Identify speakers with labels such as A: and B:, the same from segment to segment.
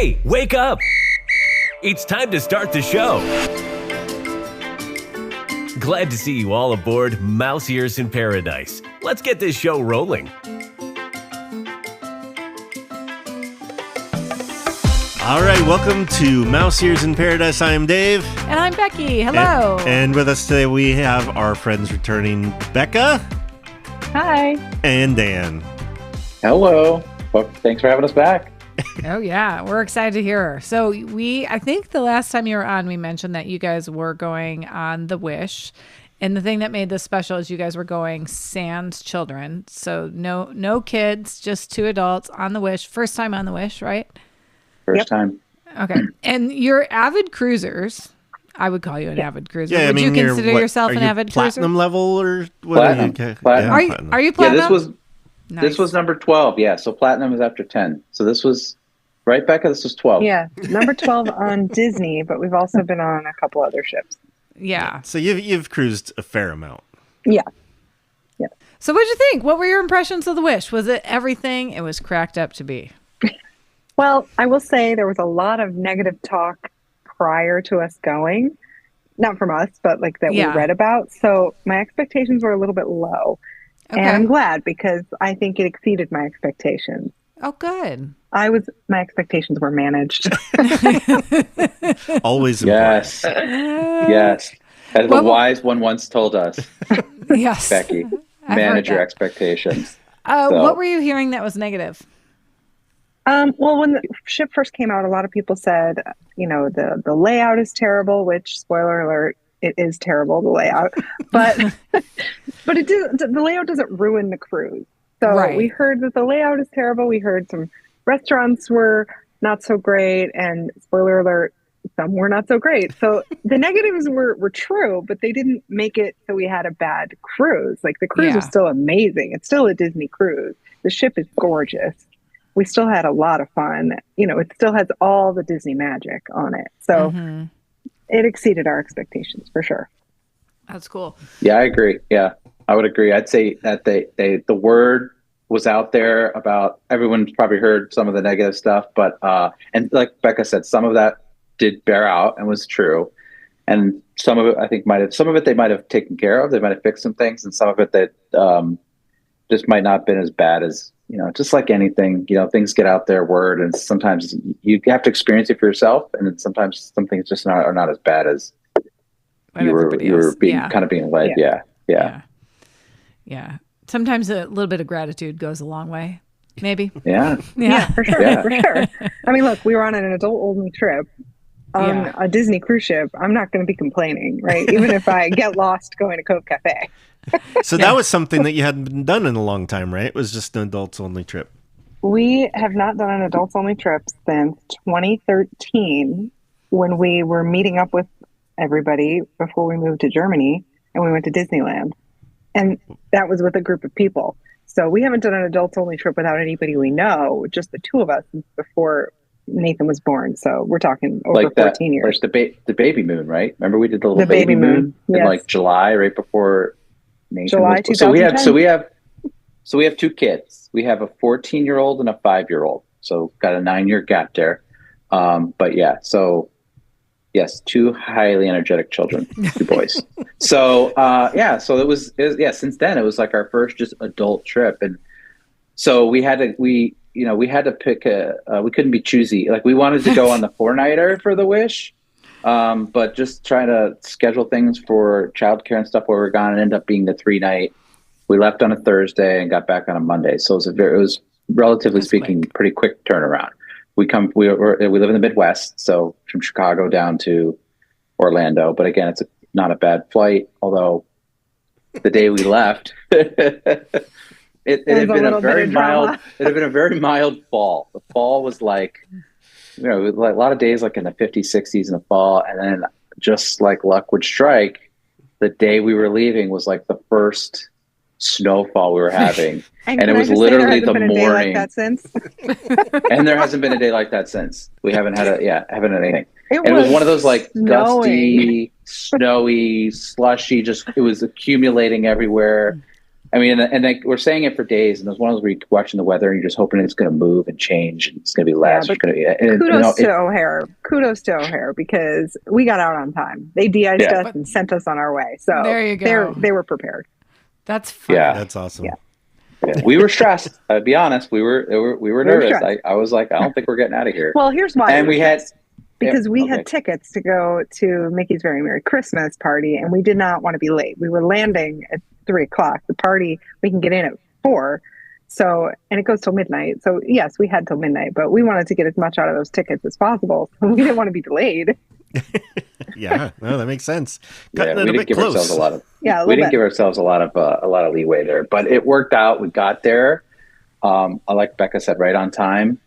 A: Hey, wake up! It's time to start the show. Glad to see you all aboard Mouse Ears in Paradise. Let's get this show rolling.
B: All right, welcome to Mouse Ears in Paradise. I am Dave.
C: And I'm Becky. Hello.
B: And with us today, we have our friends returning, Becca.
D: Hi.
B: And Dan.
E: Hello. Well, thanks for having us back.
C: Oh, yeah. We're excited to hear her. So I think the last time you were on, we mentioned that you guys were going on the Wish. And the thing that made this special is you guys were going sans children. So no kids, just two adults on the Wish. First time on the Wish, right?
E: First time.
C: Okay. And you're avid cruisers. I would call you an avid cruiser.
B: Yeah,
C: would you consider yourself an avid cruiser?
B: Platinum level or what?
E: Platinum. Platinum.
C: Are you platinum?
E: Yeah,
C: Nice.
E: This was number 12. Yeah, so platinum is after 10. So this was right, Becca. This was 12.
D: Yeah, number 12 on Disney, but we've also been on a couple other ships.
C: Yeah.
B: So you've cruised a fair amount.
D: Yeah.
C: So what'd you think? What were your impressions of the Wish? Was it everything it was cracked up to be?
D: Well, I will say there was a lot of negative talk prior to us going. Not from us, but like that we read about. So my expectations were a little bit low.
C: Okay.
D: And I'm glad because I think it exceeded my expectations.
C: Oh, good.
D: My expectations were managed.
B: Always
E: Yes. Yes. As the wise one once told us,
C: Yes.
E: Becky, manage your expectations.
C: What were you hearing that was negative?
D: Well, when the ship first came out, a lot of people said, the layout is terrible, which, spoiler alert, it is terrible, the layout. But the layout doesn't ruin the cruise. So we heard that the layout is terrible. We heard some restaurants were not so great, and spoiler alert, some were not so great. So the negatives were true, but they didn't make it so we had a bad cruise. Like the cruise was still amazing. It's still a Disney cruise. The ship is gorgeous. We still had a lot of fun. It still has all the Disney magic on it. So it exceeded our expectations for sure.
C: That's cool.
E: Yeah, I agree. Yeah, I would agree. I'd say that the word was out there about, everyone's probably heard some of the negative stuff, but and like Becca said, some of that did bear out and was true. And some of it, I think they might have taken care of. They might have fixed some things, and some of it that just might not have been as bad as, just like anything, things get out there, word, and sometimes you have to experience it for yourself. And then sometimes some things just are not as bad as you were being led.
C: Yeah. Sometimes a little bit of gratitude goes a long way, maybe.
E: Yeah,
D: for sure. For sure. I mean, look, we were on an adult-only trip on a Disney cruise ship. I'm not going to be complaining, right? Even if I get lost going to Cove Cafe.
B: So that was something that you hadn't done in a long time, right? It was just an adults-only trip.
D: We have not done an adults-only trip since 2013 when we were meeting up with everybody before we moved to Germany and we went to Disneyland. And that was with a group of people. So we haven't done an adults-only trip without anybody we know, just the two of us since before Nathan was born. So we're talking over
E: like
D: 14 years.
E: Like the baby moon, right? Remember we did the little baby moon in like July, right before Nathan
D: July
E: was
D: 2010.
E: So we have two kids. We have a 14-year-old and a 5-year-old. So got a 9-year gap there. But yeah, so yes, two highly energetic children, two boys. So so it was since then it was like our first just adult trip. And so we had to pick we couldn't be choosy. Like we wanted to go on the 4-nighter for the Wish. But just trying to schedule things for childcare and stuff where we're gone and end up being the 3-night. We left on a Thursday and got back on a Monday. So it was relatively speaking, pretty quick turnaround. We live in the Midwest, so from Chicago down to Orlando. But again, it's not a bad flight. Although the day we left, it had been a very mild. It had been a very mild fall. The fall was like, like a lot of days like in the 50s, 60s in the fall, and then just like luck would strike, the day we were leaving was like the first snowfall we were having. And it was literally the morning. And there hasn't been a day like that since. We haven't had anything. It was one of those like gusty, snowy, slushy, it was accumulating everywhere. I mean, and like we're saying it for days, and there's one of those where you're watching the weather and you're just hoping it's going to move and change, and it's going to be less.
D: Yeah,
E: It's gonna be, and,
D: kudos to O'Hare. Kudos to O'Hare because we got out on time. They de-iced us and sent us on our way. So
C: there you go.
D: They were prepared.
C: That's fun.
E: Yeah,
B: That's awesome.
D: Yeah.
E: Yeah. We were stressed. I'll be honest. We were nervous. I was like, I don't think we're getting out of here.
D: Well, here's why.
E: And we had
D: because we had tickets to go to Mickey's Very Merry Christmas party, and we did not want to be late. We were landing at 3:00. The party we can get in at 4. So, and it goes till midnight. So yes, we had till midnight, but we wanted to get as much out of those tickets as possible. So we didn't want to be delayed.
B: Yeah, no, that makes sense.
E: We didn't give ourselves a lot of leeway there, but it worked out. We got there. Like Becca said, right on time.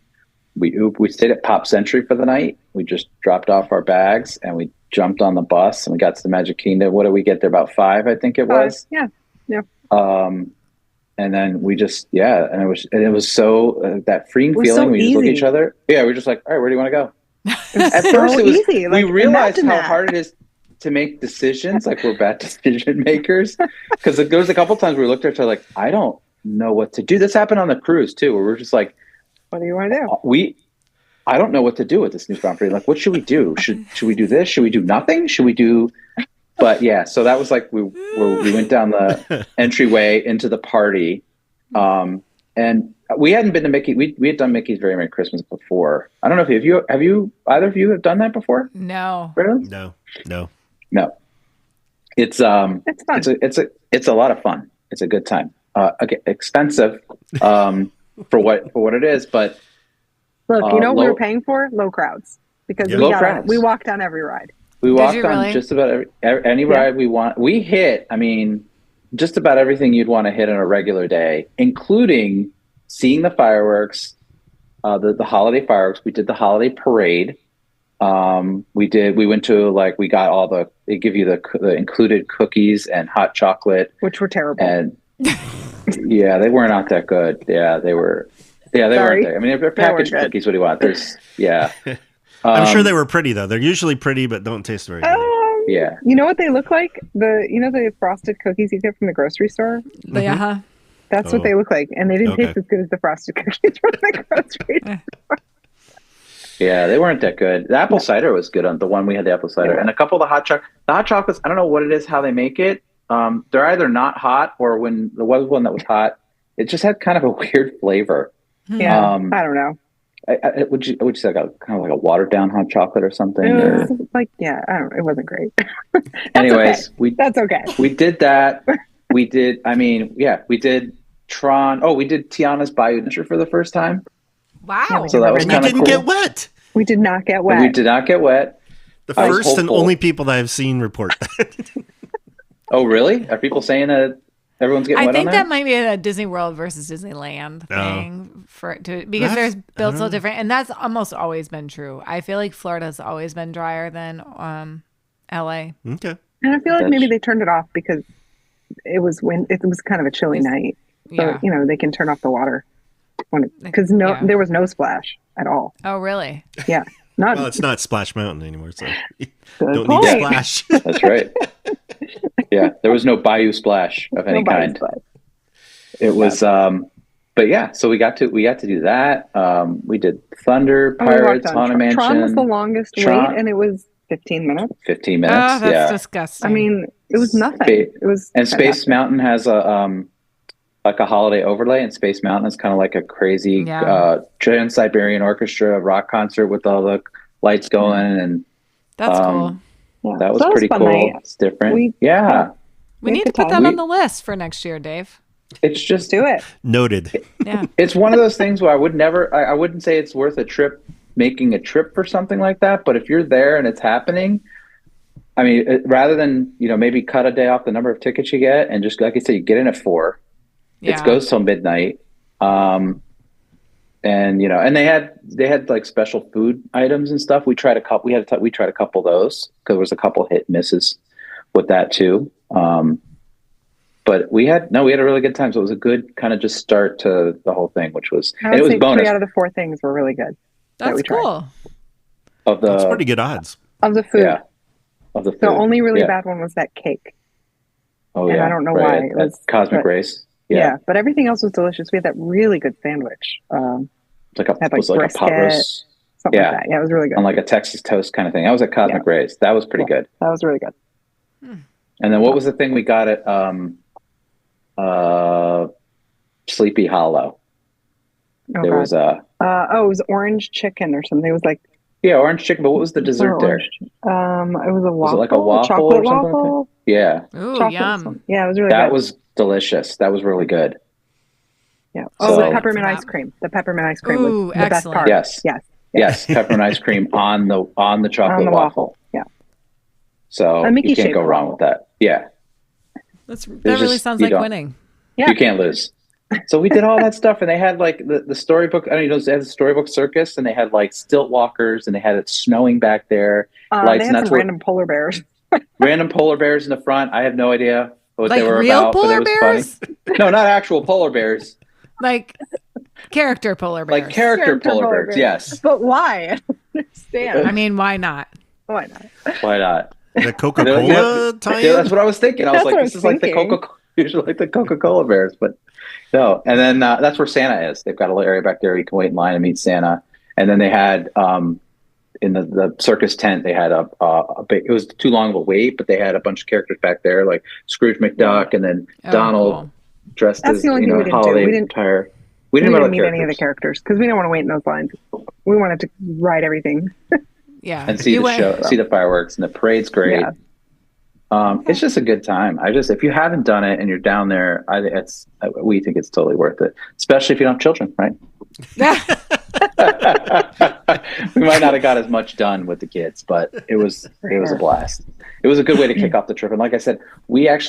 E: We stayed at Pop Century for the night. We just dropped off our bags and we jumped on the bus and we got to the Magic Kingdom. What did we get there? About 5, I think it was.
D: Yeah.
E: And then we just and it was so that freeing feeling.
D: So
E: we just look at each other. Yeah, we're just like, all right, where do you want to go? At first, it was easy. Like, we realized how hard it is to make decisions. Like we're bad decision makers because there was a couple times we looked at each other like, I don't know what to do. This happened on the cruise too, where we're just like,
D: what do you want to do?
E: I don't know what to do with this new property. Like, what should we do? Should we do this? Should we do nothing? Should we do? But yeah, so that was like we went down the entryway into the party, and we hadn't been to Mickey. We had done Mickey's Very Merry Christmas before. I don't know if have you either of you have done that before?
C: No.
E: Really?
B: No.
E: It's fun. It's a lot of fun. It's a good time. Expensive for what it is, but
D: look, you know what we were paying for? Low crowds because we walked on every ride.
E: We walked on just about any ride we want. We hit, I mean, just about everything you'd want to hit on a regular day, including seeing the fireworks, the holiday fireworks. We did the holiday parade. We went to we got they give you the included cookies and hot chocolate,
D: which were terrible.
E: And yeah, they were not that good. Yeah, they were. Yeah, they weren't there. I mean, they're packaged cookies. What do you want?
B: I'm sure they were pretty though. They're usually pretty, but don't taste very good.
E: Yeah.
D: You know what they look like? The frosted cookies you get from the grocery store? That's what they look like. And they didn't taste as good as the frosted cookies from the grocery store.
E: Yeah, they weren't that good. The apple cider was good on the one we had, the apple cider. And a couple of the hot chocolates, I don't know what it is, how they make it. They're either not hot or when there was one that was hot, it just had kind of a weird flavor.
D: Yeah, I don't know.
E: Would you say kind of like a watered down hot chocolate or something?
D: I don't know. It wasn't great.
E: Anyways,
D: that's okay.
E: We did that. We did Tron. Oh, we did Tiana's Bayou Adventure for the first time.
C: Wow.
E: So that was kind of cool.
B: Get wet.
D: We did not get wet.
E: We did not get wet.
B: The first and only people that I've seen report that.
E: Oh, really? Are people saying that everyone's getting wet on
C: I think
E: there?
C: that might be a Disney World versus Disneyland thing because there's built so different, and that's almost always been true. I feel like Florida's always been drier than LA.
B: Okay.
D: And I feel like maybe they turned it off because it was kind of a chilly night. So, they can turn off the water because there was no splash at all.
C: Oh, really?
D: Yeah.
B: Well, it's not Splash Mountain anymore, so don't
D: point.
B: need splash.
E: That's right. Yeah, there was no Bayou Splash of any kind. It was, but yeah. So we got to do that. We did Thunder, Pirates, Haunted Mansion.
D: Tron was the longest wait, and it was 15 minutes.
E: 15 minutes.
C: Oh, that's disgusting.
D: I mean, it was nothing.
E: Space Mountain has a holiday overlay, and Space Mountain is kind of like a crazy Trans-Siberian Orchestra rock concert with all the lights going, and
C: that's cool.
D: Yeah.
E: That was pretty cool. Night. It's different. We
C: need to put that on the list for next year, Dave.
E: It's just
D: do it.
B: Noted.
C: Yeah,
E: it's one of those things where I wouldn't say it's worth making a trip for something like that. But if you're there and it's happening, I mean, rather than maybe cut a day off the number of tickets you get, and just like I said, you get in at 4. Yeah. It goes till midnight. And and they had like special food items and stuff. We tried a couple of those because there was a couple hit and misses with that too. But we had a really good time. So it was a good kind of just start to the whole thing, which was, and it was bonus.
D: 3 out of the 4 things were really good.
C: That's cool.
B: That's pretty good odds
D: of the food.
E: Yeah. Of the food.
D: The only really bad one was that cake.
E: Oh,
D: and I don't know why. It was
E: Cosmic Race.
D: Yeah, but everything else was delicious. We had that really good sandwich.
E: It's like
D: had
E: was like a pot
D: brisket,
E: roast,
D: something like that. Yeah, it was really good.
E: on like a Texas toast kind of thing. I was at Cosmic Rays. That was pretty good.
D: That was really good.
E: And then what was the thing we got at Sleepy Hollow?
D: Oh,
E: There
D: God.
E: was
D: it was orange chicken or something. It was like
E: orange chicken, but what was the dessert there?
D: it was a waffle.
E: Was it like a waffle
D: chocolate
E: or something like
D: waffle?
E: that? Yeah.
C: Ooh,
D: Chocolate
C: yum.
D: something. Yeah, it was really
E: That
D: good.
E: was delicious. That was really good.
D: Yeah.
E: So-
D: the peppermint ice cream. The peppermint ice cream
C: Ooh,
D: was the best
C: excellent.
D: part.
E: Yes.
D: Yes.
E: Yes, peppermint ice cream on the chocolate
D: On the
E: waffle.
D: Yeah.
E: So
D: A Mickey
E: you can't
D: shaped
E: go wrong with that. Yeah.
C: That
E: There's
C: really
E: just-
C: sounds
E: you
C: like
E: don't-
C: winning.
D: Yeah.
E: You can't lose. So we did all that stuff, and they had like the storybook. I don't know, they had the storybook circus, and they had like stilt walkers, and they had it snowing back there.
D: They
E: Lights, and
D: had
E: that's
D: some
E: what
D: random polar bears.
E: random polar bears in the front. I have no idea what
C: Like
E: they were
C: real
E: about, but
C: polar
E: it was
C: bears?
E: funny. No, not actual polar bears,
C: Like character polar bears.
E: like character polar
D: polar
E: bears.
D: bears.
E: Yes,
D: But why? I don't understand.
C: I mean, why not?
D: Why not?
E: why not?
B: The Coca-Cola tie-in?
E: Yeah, that's what I was thinking. I was
D: That's
E: like,
D: what I
E: this
D: was
E: is like the
D: thinking.
E: usually like the Coca-Cola bears, but no. And then that's where Santa is. They've got a little area back there you can wait in line and meet Santa. And then they had in the circus tent, they had a big. It was too long of a wait, but they had a bunch of characters back there, like Scrooge McDuck, and then
C: Oh,
E: Donald
C: cool.
E: dressed
D: That's
E: as
D: the only thing we didn't do.
E: holiday
D: We didn't-
E: attire.
D: We
E: didn't
D: didn't
E: meet
D: meet any of the characters because we didn't want to wait in those lines. We wanted to ride everything.
C: Yeah.
E: and see
C: You
E: the
C: went-
E: show, see the fireworks, and the parade's great.
D: Yeah.
E: It's just a good time. If you haven't done it and you're down there, we think it's totally worth it, especially if you don't have children, right? We might not have got as much done with the kids, but it was a blast. It was a good way to kick off the trip. And like I said, we had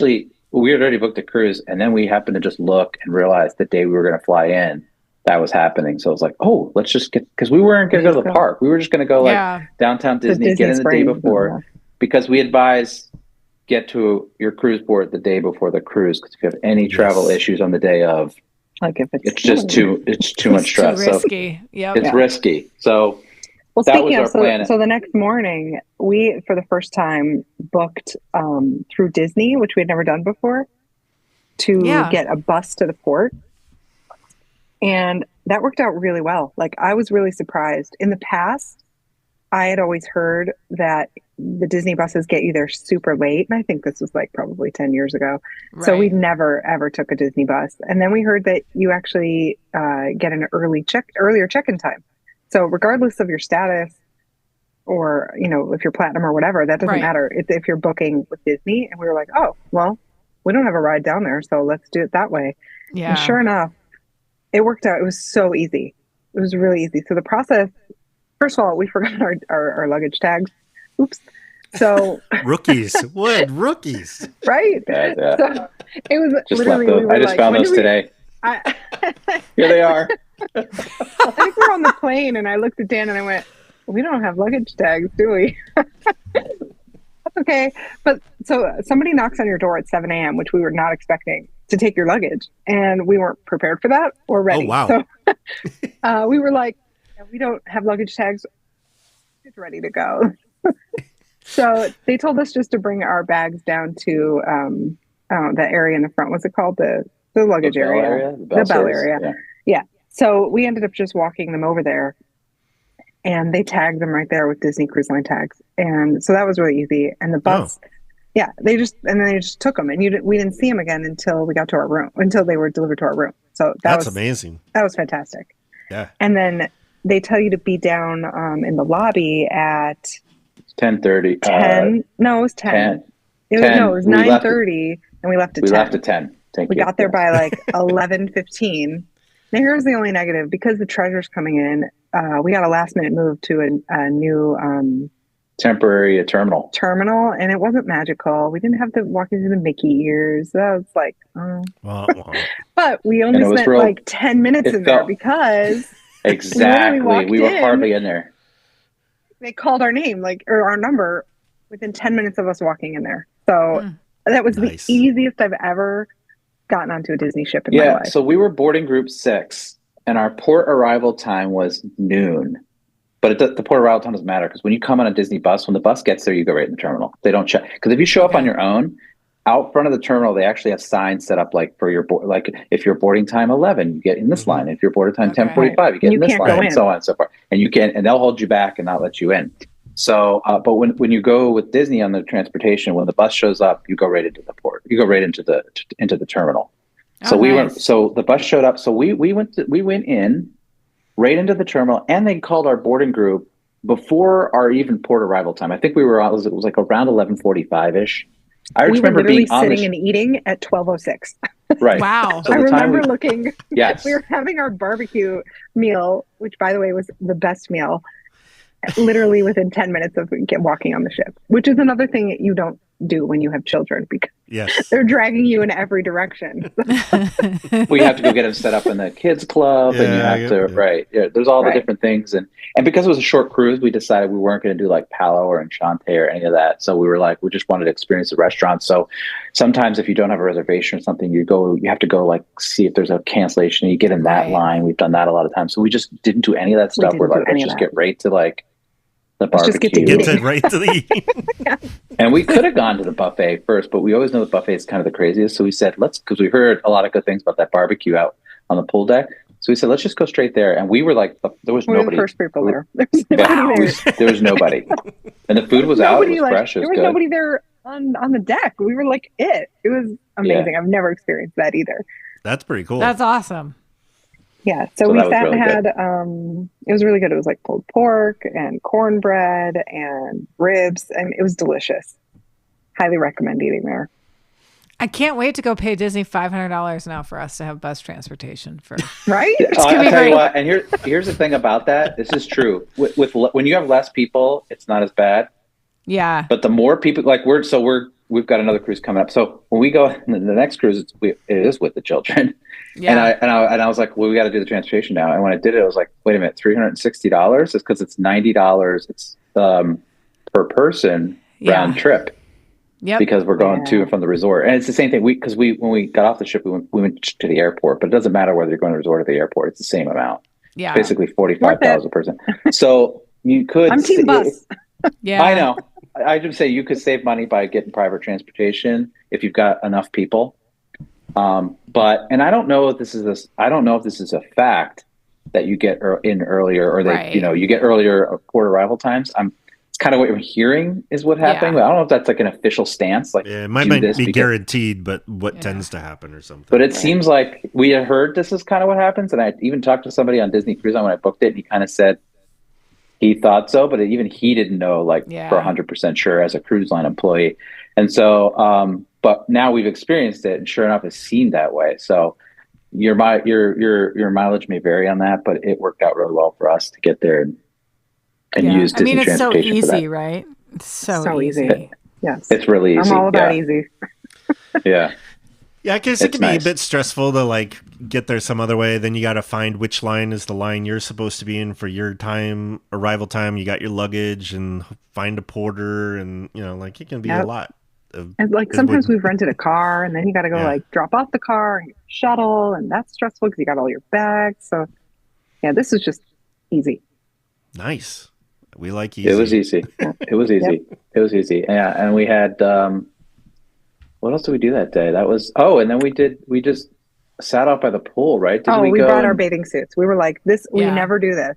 E: already booked a cruise, and then we happened to just look and realize the day we were going to fly in, that was happening. So it was like, oh, let's just because we weren't going to go to the park. We were just going to go like downtown Disney,
D: Disney
E: get in the day
D: Springs,
E: before, because we advise get to your cruise port the day before the cruise, because if you have any travel issues on the day of,
D: Like if
E: it's just too much stress.
C: Too risky. Yep.
E: So it's risky. So
D: Well,
E: that
D: speaking
E: was
D: of,
E: our plan.
D: so the next morning, we, for the first time, booked through Disney, which we had never done before, to get a bus to the port. And that worked out really well. Like, I was really surprised. In the past, I had always heard that the Disney buses get you there super late. And I think this was like probably 10 years ago.
C: Right.
D: So we never, ever took a Disney bus. And then we heard that you actually get an earlier check-in time. So regardless of your status or, if you're platinum or whatever, that doesn't matter. It's if you're booking with Disney. And we were like, oh, well, we don't have a ride down there, so let's do it that way.
C: Yeah.
D: And sure enough, it worked out. It was so easy. It was really easy. So the process, first of all, we forgot our luggage tags. Oops. So
B: Rookies. What? Rookies.
D: right?
E: Yeah.
D: So it was
E: Just
D: literally,
E: left those. I just found those today. Here they are.
D: I think we were on the plane and I looked at Dan and I went, we don't have luggage tags, do we? That's okay. But so somebody knocks on your door at 7 a.m., which we were not expecting, to take your luggage. And we weren't prepared for that or ready.
B: Oh, wow.
D: So we were like, we don't have luggage tags. It's ready to go. So they told us just to bring our bags down to the area in the front. What's it called? The luggage area. The bell area. Yeah. So we ended up just walking them over there, and they tagged them right there with Disney Cruise Line tags. And so that was really easy. And the bus, they just took them, and we didn't see them again until we got to our room, until they were delivered to our room. So
B: that's amazing.
D: That was fantastic.
B: Yeah.
D: And then they tell you to be down in the lobby at
E: 10:30.
D: 10. No, it was 10. It was 9:30, and we left at 10.
E: We left at 10.
D: We got there by like 11:15. Now here's the only negative: because the treasure's coming in, we got a last minute move to a new
E: temporary terminal,
D: and it wasn't magical. We didn't have to walk into the Mickey ears. That was like, but we only spent like 10 minutes in there because
E: exactly we were hardly in there.
D: They called our name, or our number, within 10 minutes of us walking in there. So that was the easiest I've ever gotten onto a Disney ship in my life.
E: So we were boarding group 6, and our port arrival time was noon. But the port arrival time doesn't matter, because when you come on a Disney bus, when the bus gets there, you go right in the terminal. They don't check. Because if you show up on your own, out front of the terminal, they actually have signs set up like for your board. Like if you're boarding time 11, you get in this line. If you're boarding time 10:45, you get
D: You
E: in this
D: can't
E: line,
D: go
E: and
D: in.
E: so on and so forth. And you can, and they'll hold you back and not let you in. So, but when you go with Disney on the transportation, when the bus shows up, you go right into the port. You go right into the terminal. So we went. So the bus showed up. So we went in right into the terminal, and they called our boarding group before our even port arrival time. I think we were on. It was like around 11:45 ish. I
D: We were
E: remember
D: literally
E: being on
D: sitting and eating at 12:06.
E: right.
C: Wow.
E: So
D: I
E: the time
D: remember
E: we,
D: looking.
E: yes,
D: We were having our barbecue meal, which, by the way, was the best meal. Literally within 10 minutes of walking on the ship, which is another thing that you don't do when you have children because
B: Yes.
D: they're dragging you in every direction.
E: we have to go get them set up in the kids club, and you
B: Yeah,
E: have to
B: yeah.
E: right. Yeah, there's all the
D: Right.
E: different things, and because it was a short cruise, we decided we weren't going to do like Palo or Enchante or any of that. So we were like, we just wanted to experience the restaurant. So sometimes if you don't have a reservation or something, you have to go like see if there's a cancellation. And you get in that
C: Right.
E: line. We've done that a lot of times. So we just didn't do any of that
D: We
E: stuff.
D: didn't
E: We're
D: do
E: like,
D: any
E: let's
D: of
E: just
D: that.
E: get right to like the
D: Let's just
E: barbecue.
D: get to
B: Get to right to the
E: And we could have gone to the buffet first, but we always know the buffet is kind of the craziest. So we said, because we heard a lot of good things about that barbecue out on the pool deck. So we said, let's just go straight there. And we were like, there was
D: We were
E: nobody.
D: the first people there. There was
E: Yeah,
D: nobody there.
E: there was nobody. And the food was out. It was fresh. It
D: There
E: was
D: was
E: good.
D: nobody there on the deck. We were like it. It was amazing. I've never experienced that either.
B: That's pretty cool.
C: That's awesome.
D: Yeah. So
E: So
D: we
E: that was
D: sat and
E: really
D: had it was really good. It was like pulled pork and cornbread and ribs, and it was delicious. Highly recommend eating there.
C: I can't wait to go pay Disney $500 now for us to have bus transportation for.
D: Right?
E: I'll
C: gonna be
E: tell
C: great.
E: you what, and here's the thing about that. This is true. With when you have less people, it's not as bad.
C: Yeah.
E: But the more people, like we've got another cruise coming up. So when we go the next cruise, it is with the children.
C: Yeah.
E: And I was like, well, we got to do the transportation now. And when I did it, I was like, wait a minute, $360? It's because it's $90. It's per person round trip.
C: Yep.
E: Because we're going to and from the resort, and it's the same thing. When we got off the ship, we went to the airport, but it doesn't matter whether you're going to the resort or the airport; it's the same amount.
C: Yeah.
E: Basically $45,000 a person. So you could.
D: I'm team bus.
C: Yeah.
E: I know. I just say you could save money by getting private transportation if you've got enough people. But I don't know if this is I don't know if this is a fact that you get in earlier, or that
C: Right.
E: you get earlier port arrival times. It's kind of what you're hearing is what happening.
C: Yeah.
E: But I don't know if that's like an official stance. Like,
B: Yeah, it might
E: do
B: not
E: this
B: be
E: because-
B: guaranteed, but what tends to happen or something.
E: But it seems like we had heard this is kind of what happens. And I even talked to somebody on Disney Cruise Line when I booked it, and he kind of said he thought so, but even he didn't know for 100% sure as a cruise line employee. And so, but now we've experienced it, and sure enough, it seemed that way. So your mileage may vary on that, but it worked out really well for us to get there and use Disney
C: it's so
E: transportation for
C: easy,
E: that.
C: right? It's so,
D: So
C: easy.
D: easy. Yes.
E: It's really easy.
D: I'm all about
E: yeah.
D: easy.
E: Yeah.
B: Yeah, I guess it
E: It's
B: can be
E: nice.
B: a bit stressful to like get there some other way. Then you got to find which line is the line you're supposed to be in for your arrival time. You got your luggage and find a porter, and it can be a lot.
D: And sometimes we've rented a car, and then you got to go drop off the car and shuttle, and that's stressful because you got all your bags. So yeah, this is just easy.
B: Nice. We like easy.
E: It was easy. It was easy. It was easy. Yeah, and we had. What else did we do that day? That was and then we just sat out by the pool, right?
D: We brought our bathing suits. We were like, we never do this.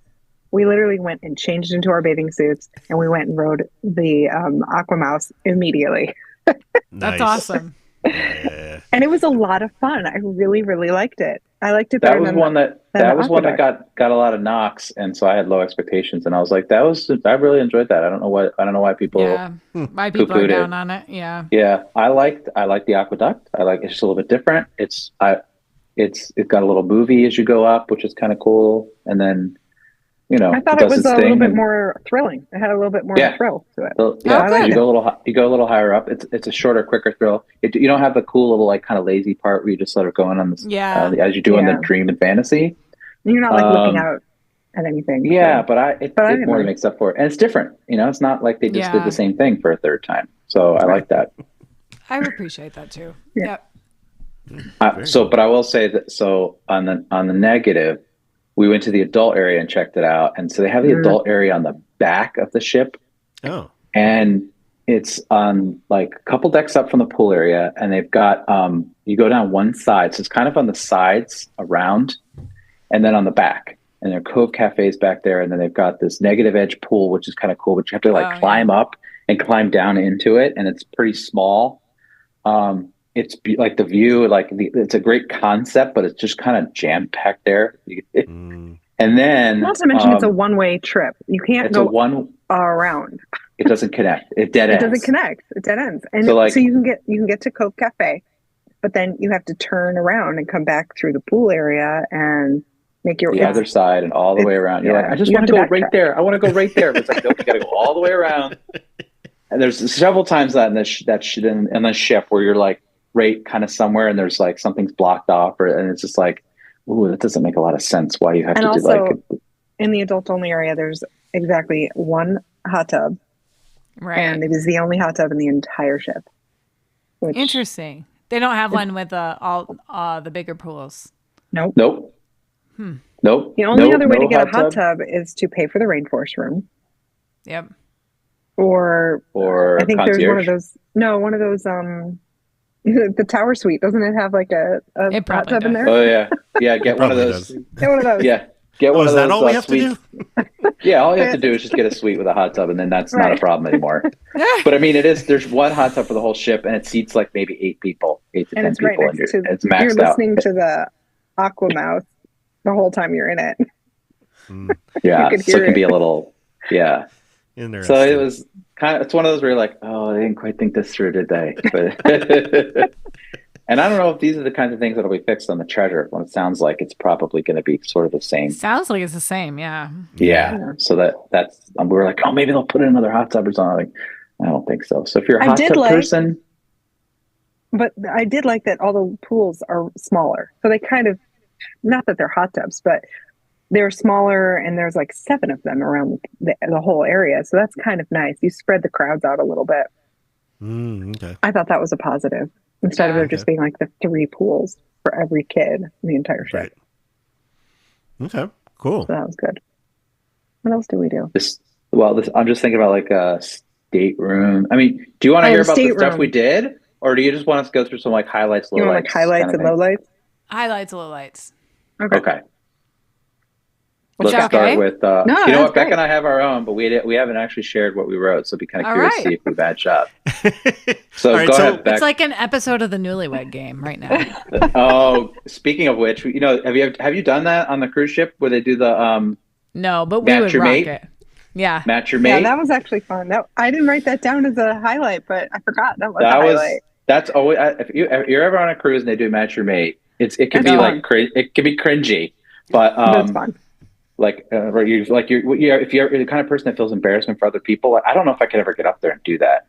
D: We literally went and changed into our bathing suits, and we went and rode the Aquamouse immediately.
C: That's awesome.
B: Yeah.
D: And it was a lot of fun. I really, really liked it. I liked it
E: That
D: better
E: was
D: than
E: one that
D: Aqueduct.
E: got a lot of knocks, and so I had low expectations, and I was like, I really enjoyed that. I don't know why people
C: why people are
E: poo-pooed
C: down
E: it.
C: on it. Yeah.
E: Yeah, I liked the Aqueduct. It's just a little bit different. It's got a little movie as you go up, which is kind of cool, and then
D: I thought it was a little bit more thrilling. It had a little bit more thrill to it.
E: So,
C: good.
E: you go a little higher up. It's a shorter, quicker thrill. You don't have the cool little like kind of lazy part where you just sort of going on this as you do in the dream and fantasy.
D: You're not like looking out at anything.
E: Yeah,
D: so.
E: but it more than makes up for it, and it's different. It's not like they just did the same thing for a third time. So I like that.
C: I appreciate that too.
D: Yeah.
C: Yep.
E: But I will say that. So on the negative, we went to the adult area and checked it out, and so they have the adult area on the back of the ship.
B: Oh.
E: And It's on like a couple decks up from the pool area, and they've got you go down one side, so it's kind of on the sides around, and then on the back. And there are Cove cafes back there, and then they've got this negative edge pool, which is kind of cool, but you have to like climb up and climb down into it, and it's pretty small. Like the view, it's a great concept, but it's just kind of jam packed there. And then,
D: not to mention, it's a one-way trip. You can't go around.
E: It doesn't connect. It dead ends.
D: It doesn't connect. It dead ends. And so you can get to Cove Cafe, but then you have to turn around and come back through the pool area and make your
E: other side and all the way around. You're like, I just want to go right there. I want to go right there. But it's like, nope, you got to go all the way around. And there's several times that in the ship where you're like right kind of somewhere, and there's like something's blocked off, and it's just like, ooh, that doesn't make a lot of sense. Why you have to do like
D: in the adult only area, there's exactly one hot tub.
C: Right.
D: And it is the only hot tub in the entire ship.
C: Interesting. They don't have one with all the bigger pools.
D: Nope.
E: Nope. Nope.
D: The only other way to get a hot tub is to pay for the rainforest room.
C: Yep.
D: Or I think
E: concierge.
D: There's one of those. No, one of those. The tower suite, doesn't it have like a hot tub in there?
E: Oh yeah. Get one of those.
D: Get one of those.
E: Yeah. Get one of those.
B: Is that all we have
E: suites.
B: to do?
E: Yeah, all you have to do is just get a suite with a hot tub, and then that's not a problem anymore. But I mean, there's one hot tub for the whole ship, and it seats like maybe 8 to 10
D: it's
E: people,
D: right next to,
E: it's maxed
D: you're
E: out.
D: listening to the Aquamouth the whole time you're in it.
E: Yeah, so it can be a little, yeah.
B: Interesting.
E: So it was it's one of those where you're like, oh, they didn't quite think this through, did they? But and I don't know if these are the kinds of things that'll be fixed on the Treasure. When it sounds like it's probably going to be sort of the same.
C: Sounds like it's the same, yeah.
E: Yeah. So that's we were like, oh, maybe they'll put in another hot tub or something. I don't think so. So if you're a hot tub person,
D: but I did like that all the pools are smaller. So they kind of, not that they're hot tubs, but they're smaller, and there's like 7 of them around the whole area. So that's kind of nice. You spread the crowds out a little bit.
B: Okay.
D: I thought that was a positive, instead of there just being like the 3 pools for every kid in the entire ship.
B: Right. Okay, cool.
D: So that was good. What else do we do?
E: I'm just thinking about like a stateroom. I mean, do you want to hear about the stuff we did, or do you just want us to go through some like highlights, lowlights?
D: You want like highlights and lowlights?
C: Highlights, lowlights.
E: Okay.
C: Let's
E: start with,
D: no,
E: you know what,
D: great.
E: Becca and I have our own, but we haven't actually shared what we wrote, so it'd be kind of curious to see if we match up. So
B: All right,
E: go ahead, Becca.
C: It's like an episode of the Newlywed Game right now.
E: Oh, speaking of which, have you done that on the cruise ship where they do the
C: no, but we would rock it. Yeah.
E: Match your mate?
D: Yeah, that was actually fun. I didn't write that down as a highlight, but I forgot that was a highlight.
E: That's always, if you're ever on a cruise and they do match your mate, it can be like it can be cringy, but
D: it's fun.
E: Like if you're the kind of person that feels embarrassment for other people, I don't know if I could ever get up there and do that.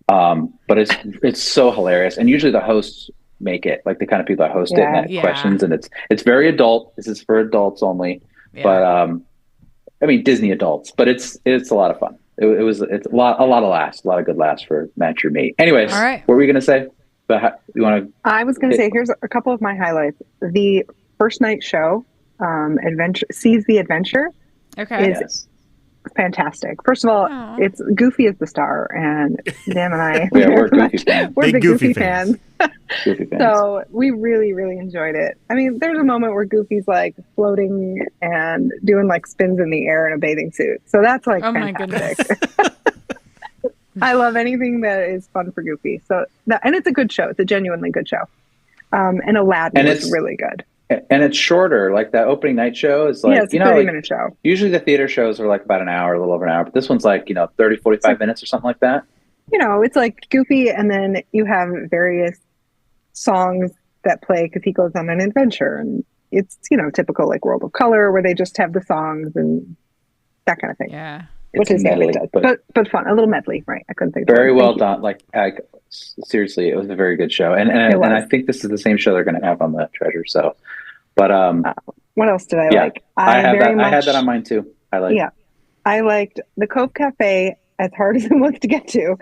E: But it's so hilarious, and usually the hosts make it, like the kind of people that host it and that questions, and it's very adult. This is for adults only, but I mean Disney adults, but it's a lot of fun. It's a lot of laughs, a lot of good laughs for Match Your Mate. Anyways,
C: all right.
E: What were you gonna say? You want to?
D: I was gonna say, here's a couple of my highlights. The first night show. Adventure Seize the Adventure is fantastic. First of all, it's Goofy is the star, and Dan and I
E: we're Goofy fans.
D: We're
B: big Goofy fans.
E: Goofy fans.
D: So we really, really enjoyed it. I mean, there's a moment where Goofy's like floating and doing like spins in the air in a bathing suit. So that's like fantastic. My goodness. I love anything that is fun for Goofy. And it's a good show. It's a genuinely good show. And Aladdin is really good.
E: And it's shorter. Like that opening night show is like,
D: it's a 30-minute show.
E: Usually the theater shows are like about an hour, a little over an hour, but this one's like, 30, 45 minutes or something like that.
D: It's like Goofy, and then you have various songs that play because he goes on an adventure, and it's, typical like World of Color where they just have the songs and that kind of thing.
C: Yeah.
D: Which is medley, but fun. A little medley, right? I couldn't think of it.
E: Very well done. Like, seriously, it was a very good show. And I think this is the same show they're going to have on the Treasure. So, but
D: what else did I like?
E: I had that on mine too.
D: I liked the Cove Cafe, as hard as it was to get to.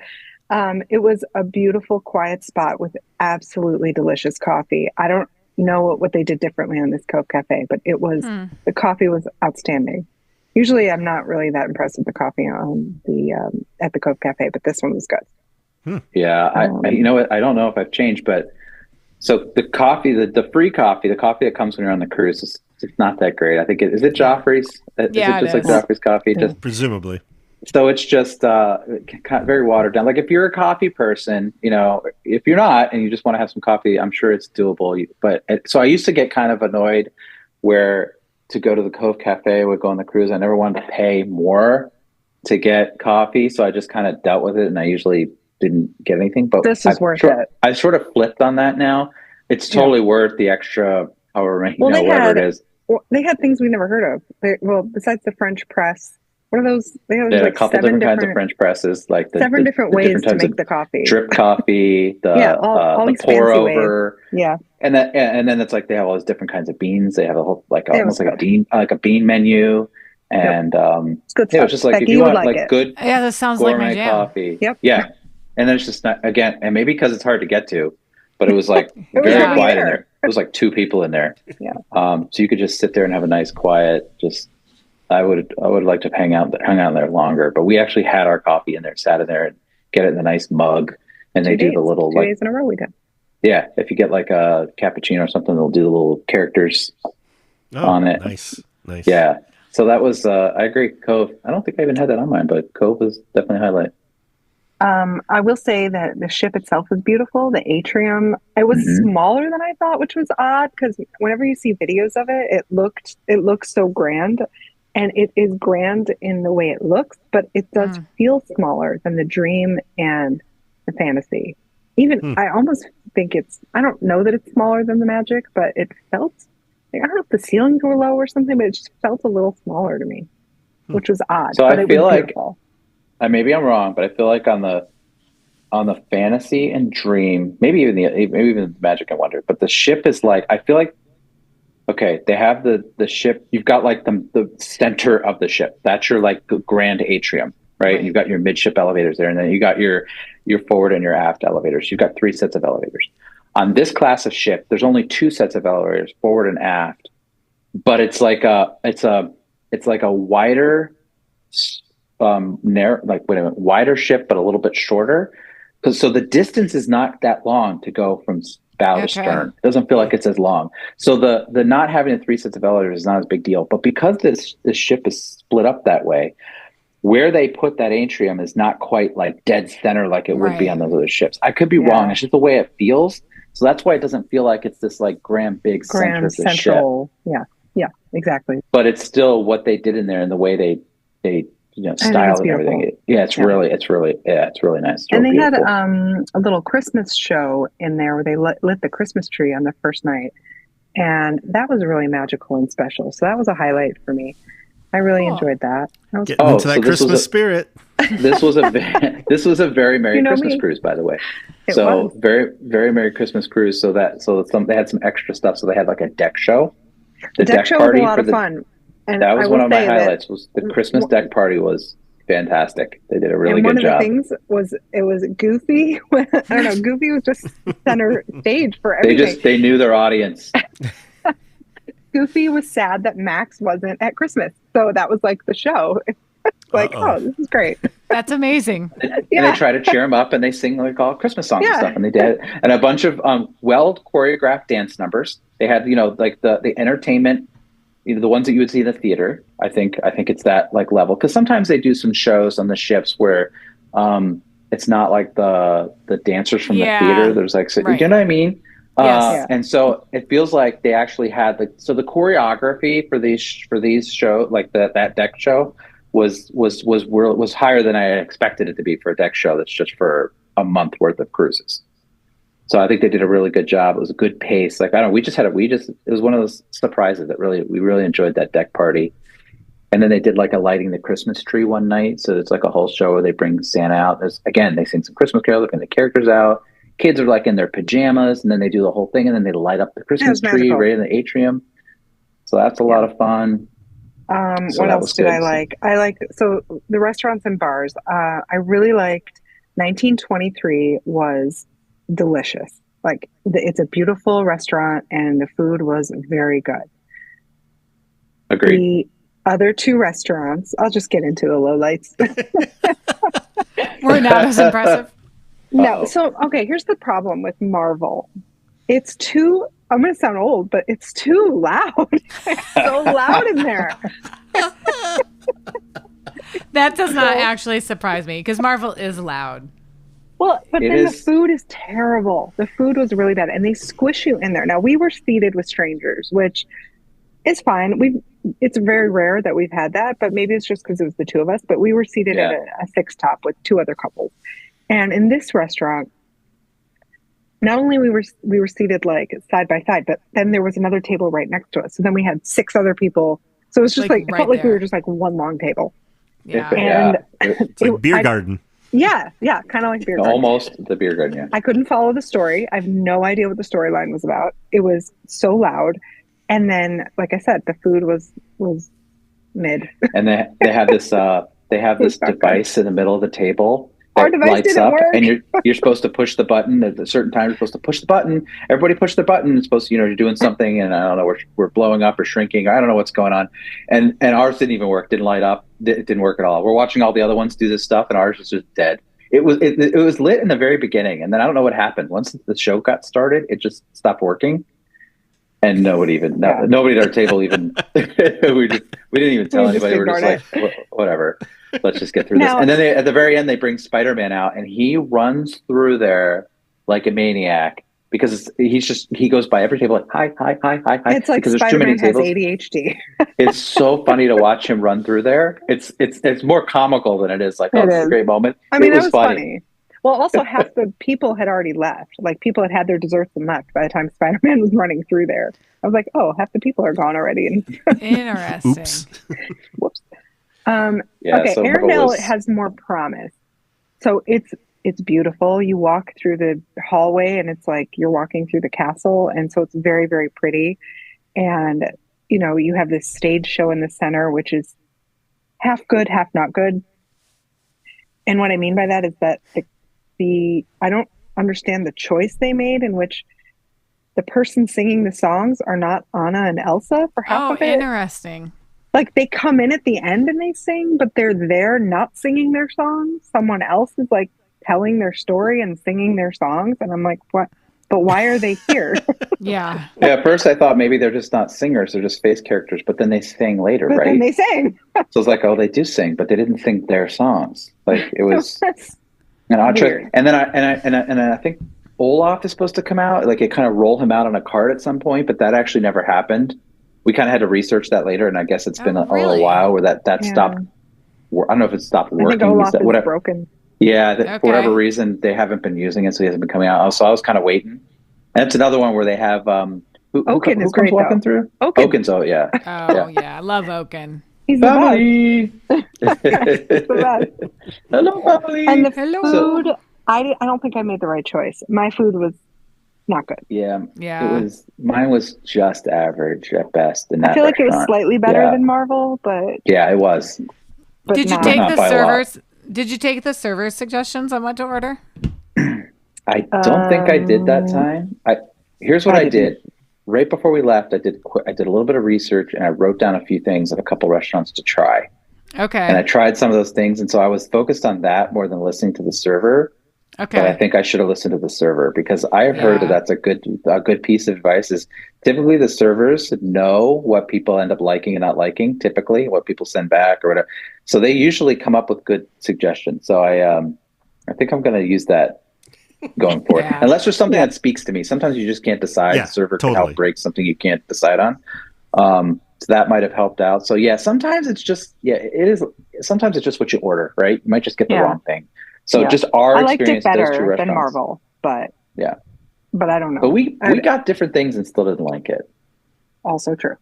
D: It was a beautiful, quiet spot with absolutely delicious coffee. I don't know what they did differently on this Cove Cafe, but it was the coffee was outstanding. Usually, I'm not really that impressed with the coffee on the at the Cove Cafe, but this one was good.
E: Yeah, I you know what? I don't know if I've changed, but so the coffee, the free coffee, the coffee that comes when you're on the cruise is it's not that great. I think is it Joffrey's? Is
C: Yeah,
E: it just
C: it
E: like
C: is.
E: Joffrey's coffee? Just
B: Presumably.
E: so it's just very watered down. Like if you're a coffee person, you know, if you're not and you just want to have some coffee, I'm sure it's doable. But so I used to get kind of annoyed where to go to the Cove Cafe, I would go on the cruise. I never wanted to pay more to get coffee, so I just kind of dealt with it, and I usually didn't get anything. But
D: This is worth it.
E: I sort of flipped on that now. It's totally worth the extra, however many, whatever it is.
D: Well, they had things we never heard of. Besides the French press, what are those? They have
E: They had
D: like
E: a couple different kinds of French presses, like
D: seven different ways
E: different
D: to
E: types
D: make
E: of
D: the coffee.
E: drip coffee, the
D: all these
E: pour
D: fancy
E: over,
D: ways. Yeah,
E: and then it's like they have all these different kinds of beans. They have a whole almost like
D: good.
E: a bean menu, and
D: it's good stuff.
E: it was just like
D: Becky,
E: if you want
D: like
E: like good
C: Yeah, that sounds like my
E: gourmet
C: jam.
E: coffee,
D: Yep.
E: yeah, and then it's just not again, and maybe because it's hard to get to, but it was like very
D: really
E: quiet in
D: there.
E: there. It was like 2 people in there,
D: Yeah.
E: so you could just sit there and have a nice quiet. Just I would like to hang out there longer, but we actually had our coffee in there, sat in there, and get it in a nice mug, and they do the little
D: 2 days in a row we did.
E: Yeah, if you get like a cappuccino or something, they'll do the little characters on it.
B: Nice.
E: Yeah. So that was, I agree, Cove. I don't think I even had that on mine, but Cove was definitely a highlight.
D: I will say that the ship itself was beautiful. The atrium, it was smaller than I thought, which was odd because whenever you see videos of it, it looks so grand, and it is grand in the way it looks, but it does feel smaller than the Dream and the Fantasy. Even I almost think I don't know that it's smaller than the Magic, but it felt like, I don't know if the ceilings were low or something, but it just felt a little smaller to me, which was odd.
E: So
D: but
E: I
D: it
E: feel
D: was
E: like
D: beautiful.
E: maybe I'm wrong, but I feel like on the Fantasy and Dream, maybe even the Magic and Wonder, but the ship is like, I feel like, okay, they have the ship. You've got like the center of the ship. That's your like grand atrium, right? And you've got your midship elevators there, and then you got your forward and your aft elevators. You've got 3 sets of elevators. On this class of ship, there's only 2 sets of elevators, forward and aft. But it's like a wider, wider ship, but a little bit shorter. So the distance is not that long to go from bow to stern. It doesn't feel like it's as long. So the not having the 3 sets of elevators is not as big deal. But because this ship is split up that way, where they put that atrium is not quite like dead center like it would be on those other ships. I could be wrong. It's just the way it feels. So that's why it doesn't feel like it's this like big center of the
D: central
E: ship.
D: Yeah, exactly.
E: But it's still what they did in there and the way they styled and everything. It's really nice.
D: And they had a little Christmas show in there where they lit the Christmas tree on the first night, and that was really magical and special. So that was a highlight for me. I really enjoyed that.
B: Getting into that Christmas spirit.
E: This was a very Merry Christmas cruise, by the way.
D: It was.
E: Very, very Merry Christmas cruise. They had some extra stuff. So they had like a deck show.
D: The deck show was a lot of fun. And
E: that was one of my highlights. Was the Christmas deck party was fantastic. They did a really good job.
D: One of the things was it was Goofy. I don't know. Goofy was just center stage for everything.
E: They knew their audience.
D: Goofy was sad that Max wasn't at Christmas, so that was like the show. Like, oh, this is great.
C: That's amazing.
E: And they try to cheer him up, and they sing like all Christmas songs and stuff. And they did, and a bunch of well choreographed dance numbers. They had like the entertainment, the ones that you would see in the theater. I think it's that like level, because sometimes they do some shows on the ships where it's not like the dancers from the theater. There's like, you know what I mean?
C: Yes.
E: And so it feels like they actually had the choreography for these show, like that deck show was higher than I expected it to be for a deck show that's just for a month worth of cruises. So I think they did a really good job. It was a good pace. Like, I don't know, it was one of those surprises that we really enjoyed that deck party. And then they did like a lighting the Christmas tree one night. So it's like a whole show where they bring Santa out. They sing some Christmas carols, they bring the characters out. Kids are like in their pajamas, and then they do the whole thing, and then they light up the Christmas tree right in the atrium. So that's a lot of fun.
D: What else did I like? I liked the restaurants and bars. I really liked 1923 was delicious. Like it's a beautiful restaurant, and the food was very good.
E: Agreed.
D: The other 2 restaurants, I'll just get into the lowlights.
C: We're not as impressive.
D: No, so okay, here's the problem with Marvel. It's too, I'm gonna sound old, but it's too loud. It's so loud in there.
C: That does not actually surprise me because Marvel is loud.
D: Well, but
E: It
D: then the
E: is-
D: food is terrible. The food was really bad, and they squish you in there. Now we were seated with strangers, which is fine. It's very rare that we've had that, but maybe it's just because it was the two of us. But we were seated at a six top with two other couples, and in this restaurant, not only we were seated like side by side, but then there was another table right next to us. So then we had six other people. So it was just
C: Like,
D: it
C: right
D: felt like we
C: there.
D: were just like one long table.
C: Yeah.
D: And
B: It's like beer garden.
D: Yeah, kind of like beer garden.
E: Almost the beer garden, yeah.
D: I couldn't follow the story. I have no idea what the storyline was about. It was so loud. And then, like I said, the food was mid.
E: And they have this device in the middle of the table
D: Our
E: that
D: device
E: lights
D: didn't
E: up,
D: work.
E: and you're supposed to push the button at a certain time. You're supposed to push the button. Everybody push the button. It's supposed to, you're doing something, and I don't know, we're blowing up or shrinking. I don't know what's going on. And ours didn't even work. Didn't light up. It didn't work at all. We're watching all the other ones do this stuff, and ours was just dead. It was lit in the very beginning, and then I don't know what happened. Once the show got started, it just stopped working. And nobody at our table even we didn't even tell anybody. We're just like, whatever. Let's just get through this. And then at the very end, they bring Spider-Man out, and he runs through there like a maniac because he goes by every table like hi.
D: It's like
E: because there's too many
D: Spider-Man has
E: tables.
D: ADHD.
E: It's so funny to watch him run through there. It's more comical than it is like, oh, it's a great moment.
D: I mean, that was funny. Well, also half the people had already left. Like people had their desserts and left by the time Spider-Man was running through there. I was like, oh, half the people are gone already.
C: Interesting.
B: Oops.
D: Whoops.
E: Yeah,
D: okay,
E: so
D: Arendelle has more promise. So it's beautiful. You walk through the hallway and it's like you're walking through the castle. And so it's very, very pretty. And, you have this stage show in the center, which is half good, half not good. And what I mean by that is that I don't understand the choice they made in which the person singing the songs are not Anna and Elsa for half of it.
C: Interesting.
D: Like they come in at the end and they sing, but they're there not singing their songs. Someone else is like telling their story and singing their songs. And I'm like, what? But why are they here?
C: Yeah.
E: Yeah, at first I thought maybe they're just not singers, they're just face characters, but then they sing later,
D: But
E: right?
D: then they sang.
E: So it's like, oh, they do sing, but they didn't sing their songs. Like it was
D: That's
E: an odd trick.
D: weird.
E: And then I think Olaf is supposed to come out. Like it kind of roll him out on a cart at some point, but that actually never happened. We kind of had to research that later, and I guess it's been a little while where that stopped. I don't know if it stopped working.
D: I think Olaf is broken.
E: Yeah, for whatever reason they haven't been using it, so he hasn't been coming out. So I was kind of waiting. And it's another one where they have who
D: is
E: comes
D: great,
E: walking
D: though.
E: through?
D: Oaken.
E: Oaken's, oh yeah.
C: Oh, yeah. I love Oaken.
D: He's the best.
E: Family.
D: He's the best.
E: Hello, family.
D: And the
C: Hello.
D: food, I don't think I made the right choice. My food was not good.
E: Yeah.
C: Yeah.
E: Mine was just average at best in that
D: I feel like it was
E: restaurant.
D: slightly better
E: Yeah.
D: than Marvel, but
E: Yeah, it was.
C: Did you
D: not.
C: take
E: Not
C: the
E: by a lot.
C: servers? Did you take the servers' suggestions on what to order?
E: I don't think I did that time. Here's what I did. Right before we left, I did a little bit of research and I wrote down a few things of a couple restaurants to try.
C: Okay.
E: And I tried some of those things, and so I was focused on that more than listening to the server.
C: Okay.
E: But I think I should have listened to the server because I have heard that that's a good piece of advice. Is typically the servers know what people end up liking and not liking. Typically, what people send back or whatever. So they usually come up with good suggestions. So I think I'm going to use that going forward.
C: Yeah.
E: Unless there's something that speaks to me. Sometimes you just can't decide.
B: Yeah,
E: The server can
B: totally.
E: help break something you can't decide on. So that might have helped out. So yeah, sometimes it's just it is. Sometimes it's just what you order, right? You might just get the wrong thing. So just our
D: I liked it
E: experience with those two
D: better
E: restaurants.
D: than Marvel, but but I don't know.
E: But we got different things and still didn't like it.
D: Also true.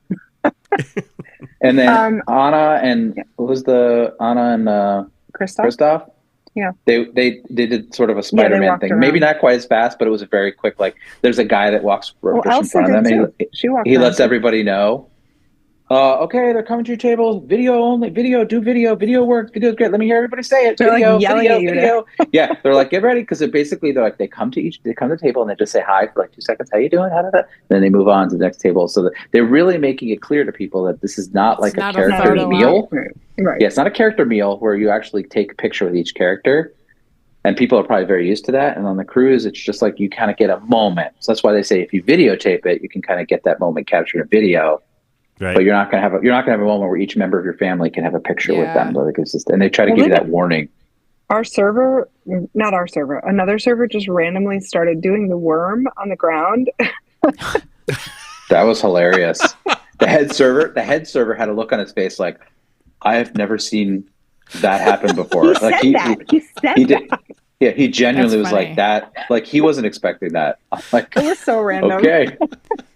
E: And then Anna and what was the Anna and Christoph?
D: Yeah.
E: They did sort of a Spider-Man
D: walked
E: thing. Maybe
D: around.
E: not quite as fast, but it was a very quick. Like there's a guy that walks
D: Well,
E: just in
D: Elsa
E: front of
D: did
E: them.
D: too. She walked
E: He
D: around
E: lets
D: too.
E: everybody know. Okay, they're coming to your table. Video only. Video. Do video. Video works. Video's great. Let me hear everybody say it.
D: They're, like,
E: Video.
D: yelling at you
E: Video. Yeah, they're like, get ready, because they're like, they come to the table and they just say hi for like 2 seconds. How you doing? How did that? And then they move on to the next table. So they're really making it clear to people that this is not like
C: not
E: a
C: a
E: character
C: photo
E: meal.
D: Right.
E: Yeah, it's not a character meal where you actually take a picture with each character. And people are probably very used to that. And on the cruise, it's just like you kind of get a moment. So that's why they say if you videotape it, you can kind of get that moment captured in video.
B: Right.
E: But you're not gonna have a moment where each member of your family can have a picture with them. Like it's just, and they try to give you that warning.
D: Our server, not our server, another server just randomly started doing the worm on the ground.
E: That was hilarious. The head server had a look on his face like, I have never seen that happen before.
D: He said that.
E: Yeah, he genuinely was
C: funny.
E: like that. Like he wasn't expecting that. I'm like,
D: it was so random.
E: Okay.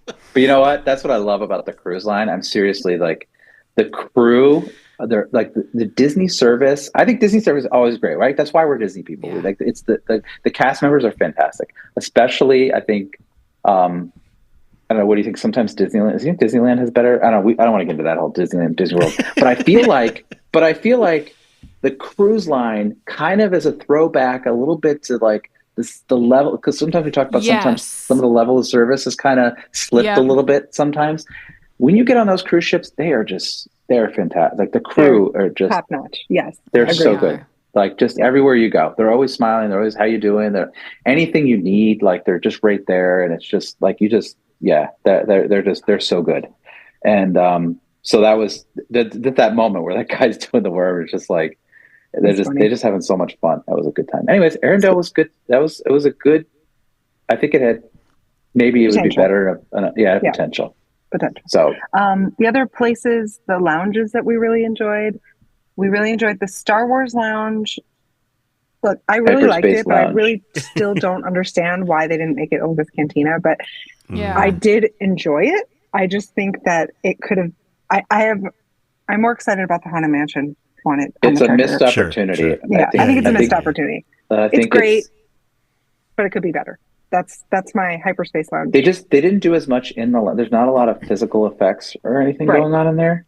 E: But you know what? That's what I love about the cruise line. I'm seriously like the crew, they're like the Disney service. I think Disney service is always great, right? That's why we're Disney people.
C: Yeah.
E: Like it's the cast members are fantastic. Especially I think I don't know, what do you think? Sometimes Disneyland, do you think Disneyland has better? I don't want to get into that whole Disneyland, Disney World. But I feel like the cruise line kind of is a throwback a little bit to like the level, because sometimes we talk about sometimes some of the level of service has kind of slipped a little bit sometimes. When you get on those cruise ships, they're fantastic. Like the crew are just
D: top notch. Yes.
E: They're so good. Like just everywhere you go, they're always smiling. They're always, how you doing? They're anything you need, like they're just right there. And it's just like, they're so good. And so that was that moment where that guy's doing the worm. It's just like, they're just having so much fun. That was a good time. Anyways, Arendelle was good. It was a good, I think it had, maybe it would be better. Potential. So
D: the other places, the lounges that we really enjoyed the Star Wars lounge. Look, I really liked it, but I really still don't understand why they didn't make it Olga's Cantina. But I did enjoy it. I just think that it could have. I'm more excited about the Haunted Mansion one.
E: It's a missed opportunity.
D: Sure. Yeah, I think it's a missed opportunity. It's great, but it could be better. That's my hyperspace lounge.
E: They didn't do as much in the. There's not a lot of physical effects or anything going on in there.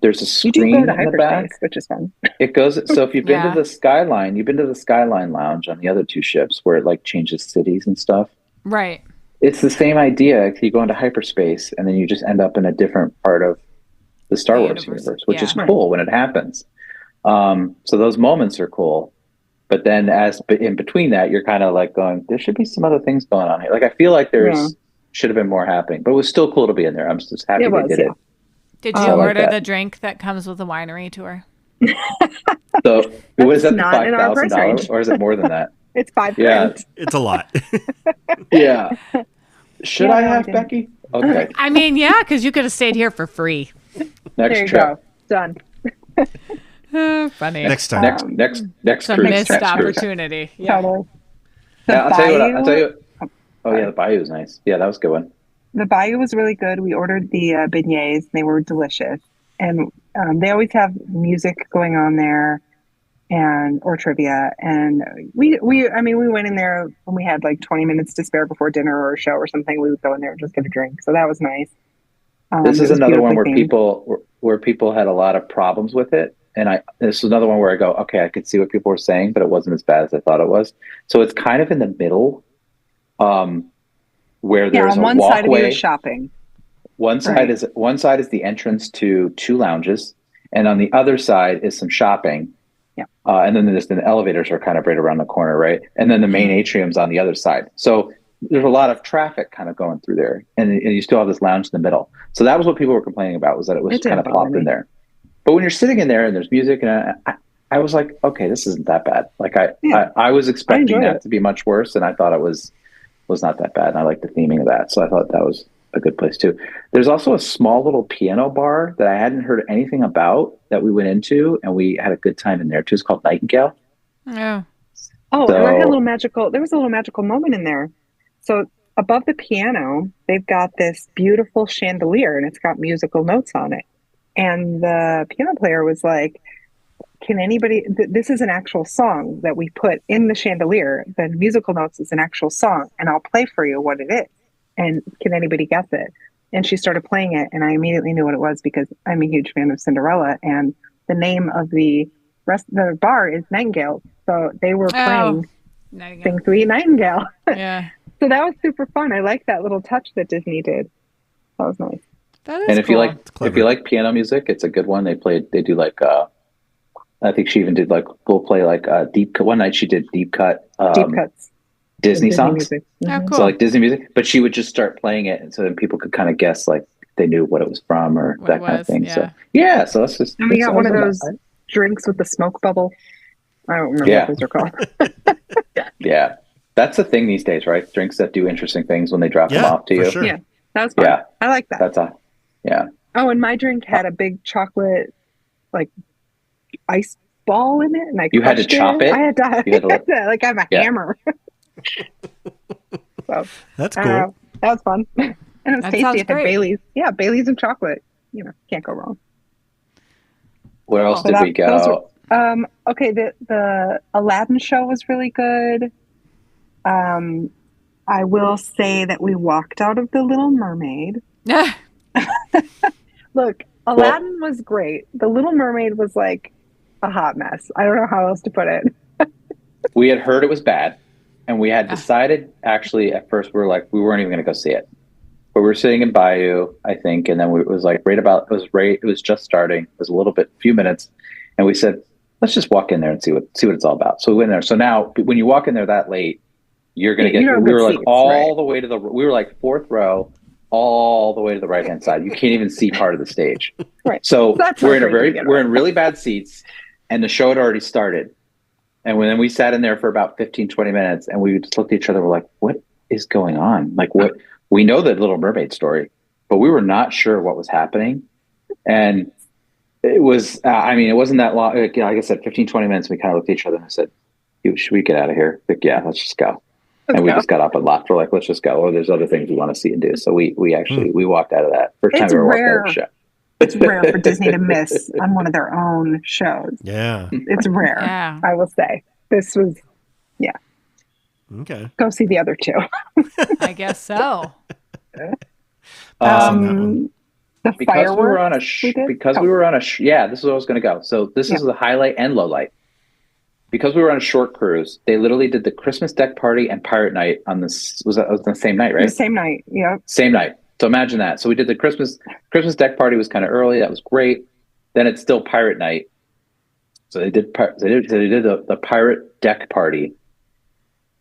E: There's a screen in the back,
D: which is fun.
E: It goes. So if you've been to the Skyline, you've been to the Skyline Lounge on the other two ships where it like changes cities and stuff.
C: Right.
E: It's the same idea. You go into hyperspace and then you just end up in a different part of the Star Wars universe, which is cool when it happens. So those moments are cool. But then in between that, you're kind of like going, there should be some other things going on here. Like I feel like should have been more happening, but it was still cool to be in there. I'm just happy they did it.
C: Did you order the drink that comes with the winery tour?
E: So was that $5,000 or is it more than that?
D: It's $5,000.
B: Yeah, it's a lot.
E: Yeah. Should I have, Becky? Okay.
C: I mean, yeah, because you could have stayed here for free.
E: Next trip.
D: Go. Done.
C: Funny.
B: Next time.
E: Next
C: a
E: cruise.
C: missed opportunity. Yeah.
D: Totally.
E: I'll tell you. Oh yeah, the Bayou was nice. Yeah, that was a good one.
D: The Bayou was really good. We ordered the beignets. They were delicious. And they always have music going on there or trivia. And we went in there when we had like 20 minutes to spare before dinner or a show or something. We would go in there and just get a drink. So that was nice.
E: This is another one where people had a lot of problems with it. And this is another one where I go, okay, I could see what people were saying, but it wasn't as bad as I thought it was. So it's kind of in the middle, where there's
D: on one
E: a walkway.
D: side of you is shopping.
E: One side is the entrance to two lounges, and on the other side is some shopping.
D: Yeah.
E: And then there's the elevators are kind of right around the corner, right? And then the main atrium's on the other side. So there's a lot of traffic kind of going through there, and you still have this lounge in the middle. So that was what people were complaining about, was that it was kind of plopped in there. But when you're sitting in there and there's music, and I was like, okay, this isn't that bad. Like I was expecting that to be much worse, and I thought it was not that bad. And I liked the theming of that, so I thought that was a good place too. There's also a small little piano bar that I hadn't heard anything about that we went into, and we had a good time in there too. It's called Nightingale.
C: Yeah.
D: Oh, and I had there was a little magical moment in there. So above the piano, they've got this beautiful chandelier, and it's got musical notes on it. And the piano player was like, can anybody, this is an actual song that we put in the chandelier. The musical notes is an actual song, and I'll play for you what it is. And can anybody guess it? And she started playing it, and I immediately knew what it was because I'm a huge fan of Cinderella, and the name of the bar is Nightingale. So they were playing Sing Sweet Nightingale.
C: Yeah.
D: So that was super fun. I like that little touch that Disney did. That was nice.
C: That is
E: and if
C: cool.
E: you like piano music, it's a good one. They do like I think she even did like we'll play like deep cut. One night she did deep cut
D: Deep cuts.
E: Disney songs.
D: music.
C: Oh, cool.
E: So like Disney music, but she would just start playing it, and so then people could kind of guess like they knew what it was from or
C: What
E: that
C: it
E: kind of
C: was,
E: thing.
C: yeah.
E: So yeah, so that's just.
D: And we
E: that's
D: got one of
E: awesome.
D: those drinks with the smoke bubble. I don't remember
E: Yeah.
D: what those are called.
E: Yeah, that's the thing these days, right? Drinks that do interesting things when they drop them
B: Yeah,
E: off to
B: for
E: you.
B: sure.
D: Yeah, that was fun.
E: Yeah.
D: I like that.
E: That's yeah.
D: Oh, and my drink had a big chocolate, like, ice ball in it, and I
E: You had to
D: crushed
E: chop it?
D: I had to,
E: You had to let-
D: like I have a
E: Yeah.
D: hammer. So
B: That's
D: I don't know.
B: cool.
D: That was fun, and it was
C: That
D: tasty.
C: sounds
D: It had
C: great.
D: Bailey's. Yeah, Bailey's and chocolate. You know, can't go wrong.
E: Where else
C: Cool.
E: did
D: So
E: we
D: those
E: go?
D: were- okay, the Aladdin show was really good. I will say that we walked out of the Little Mermaid. Look, Aladdin was great. The Little Mermaid was like a hot mess. I don't know how else to put it.
E: We had heard it was bad, and we had decided actually at first we weren't even going to go see it. But we were sitting in Bayou, I think, and then it was like it was just starting. It was a little bit, few minutes, and we said, let's just walk in there and see what it's all about. So we went in there. So now when you walk in there that late, you're going to
D: You
E: get.
D: don't
E: We
D: get
E: were like
D: seats,
E: all
D: right.
E: the way to we were like fourth row, all the way to the right hand side. You can't even see part of the stage.
D: Right.
E: So
D: That's
E: we're
D: not great to get
E: we're
D: on.
E: in really bad seats, and the show had already started. And then we sat in there for about 15, 20 minutes, and we just looked at each other. We're like, what is going on? Like, what? We know the Little Mermaid story, but we were not sure what was happening. And it was, it wasn't that long. Like I said, 15, 20 minutes. We kind of looked at each other and I said, should we get out of here? Like, yeah, let's just go. And we just got up and left. We're like, let's just go. Or there's other things we want to see and do. So we walked out of that. First time
D: It's
E: we ever walked out
D: rare.
E: of the show.
D: It's rare for Disney to miss on one of their own shows.
B: Yeah.
D: It's rare,
C: Yeah.
D: I will say. This was,
B: Okay.
D: go see the other two.
C: I guess so.
B: Pass on that one.
D: The
E: Because
D: fireworks.
E: we were on a
D: we did?
E: yeah, this is where I was going to go. So this is the highlight and low light. Because we were on a short cruise, they literally did the Christmas deck party and pirate night on this. Was the same night, right?
D: The same night. Yeah.
E: Same night. So imagine that. So we did the Christmas deck party was kind of early. That was great. Then it's still pirate night. So they did the pirate deck party.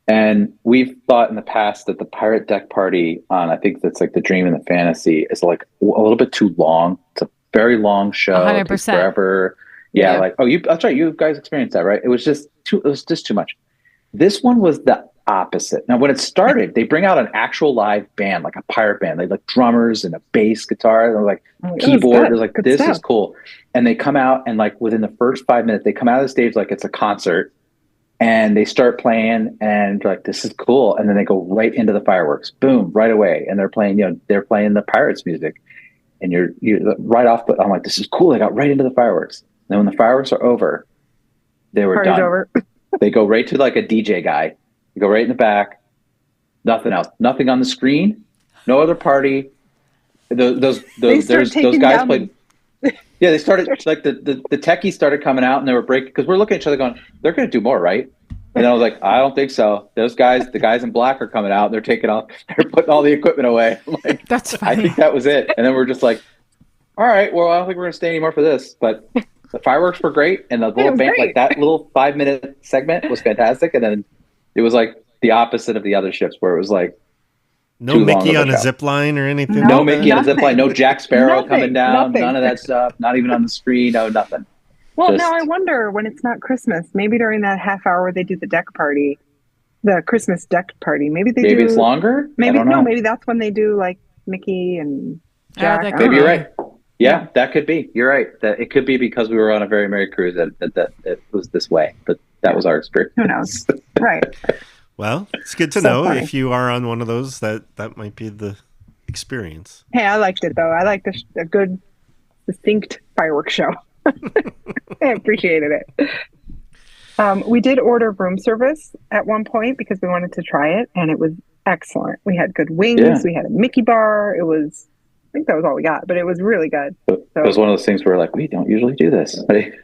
E: And we've thought in the past that the pirate deck party on, I think that's like the Dream and the Fantasy, is like a little bit too long. It's a very long show.
C: 100%.
E: It takes forever. Yeah,
C: Yeah.
E: like that's right. You guys experienced that, right? It was just too much. This one was the opposite. Now, when it started, they bring out an actual live band, like a pirate band. They had like drummers and a bass guitar and like keyboard. It was like, this is cool. And they come out and like within the first 5 minutes, they come out of the stage like it's a concert. And they start playing, and like, this is cool. And then they go right into the fireworks, boom, right away. And they're playing the Pirates music, and you're right off. But I'm like, this is cool. They got right into the fireworks. And then when the fireworks are over, they were
D: Party's
E: done.
D: over.
E: They go right to like a DJ guy. They go right in the back. Nothing else. Nothing on the screen. No other party. Those
D: taking
E: guys
D: down
E: played. Yeah, they started like the techies started coming out and they were breaking because we're looking at each other going, they're going to do more, right? And then I was like, I don't think so. Those guys, the guys in black are coming out. They're taking off. They're putting all the equipment away. I'm like,
C: That's
E: I
C: funny.
E: think that was it. And then we're just like, all right, well, I don't think we're going to stay anymore for this. But the fireworks were great, and the little
D: was
E: band,
D: great.
E: like that little 5-minute segment was fantastic. And then it was like the opposite of the other ships, where it was like
B: No
E: too long
B: Mickey
E: of a
B: on a
E: show.
B: zip line or anything?
D: No,
E: no
B: like
E: Mickey
B: that?
E: on a zip line, no Jack Sparrow coming down,
D: nothing.
E: none of that stuff. Not even on the screen, no nothing.
D: Well,
E: Just-
D: now I wonder when it's not Christmas, maybe during that half hour where they do the deck party, the Christmas deck party, maybe
E: It's longer.
D: Maybe
E: I don't know.
D: maybe that's when they do like Mickey and Jack.
C: that
D: I
C: could
D: don't
E: Maybe
D: know.
E: you're right. Yeah, that could be. You're right. That it could be because we were on a very merry cruise that it was this way. But that was our experience.
D: Who knows? Right.
B: Well, it's good to
D: So
B: know
D: funny.
B: if you are on one of those that might be the experience.
D: Hey, I liked it though. I liked a good, distinct fireworks show. I appreciated it. We did order room service at one point because we wanted to try it, and it was excellent. We had good wings.
E: Yeah.
D: We had a Mickey bar. It was, I think that was all we got, but it was really good.
E: It was one of those things where like we don't usually do this.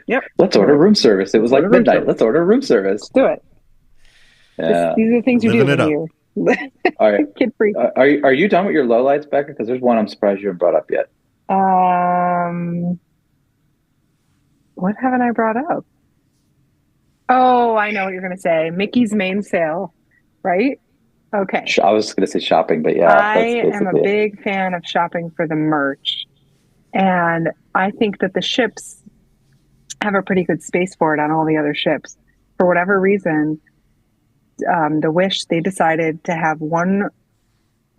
D: Yep.
E: Let's order room service. It was like
D: Order room
E: midnight.
D: service.
E: Let's order room service.
D: Let's do it.
E: Yeah.
D: These are the things you do
B: Living it
D: when you're
E: All right.
D: kid free.
E: Are you done with your lowlights, Becca? Because there's one I'm surprised you haven't brought up yet.
D: What haven't I brought up? Oh, I know what you're going to say. Mickey's main sale, right? Okay.
E: I was going to say shopping, but yeah,
D: I
E: that's
D: am a
E: basically it.
D: big fan of shopping for the merch. And I think that the ships have a pretty good space for it on all the other ships. For whatever reason, the Wish, they decided to have one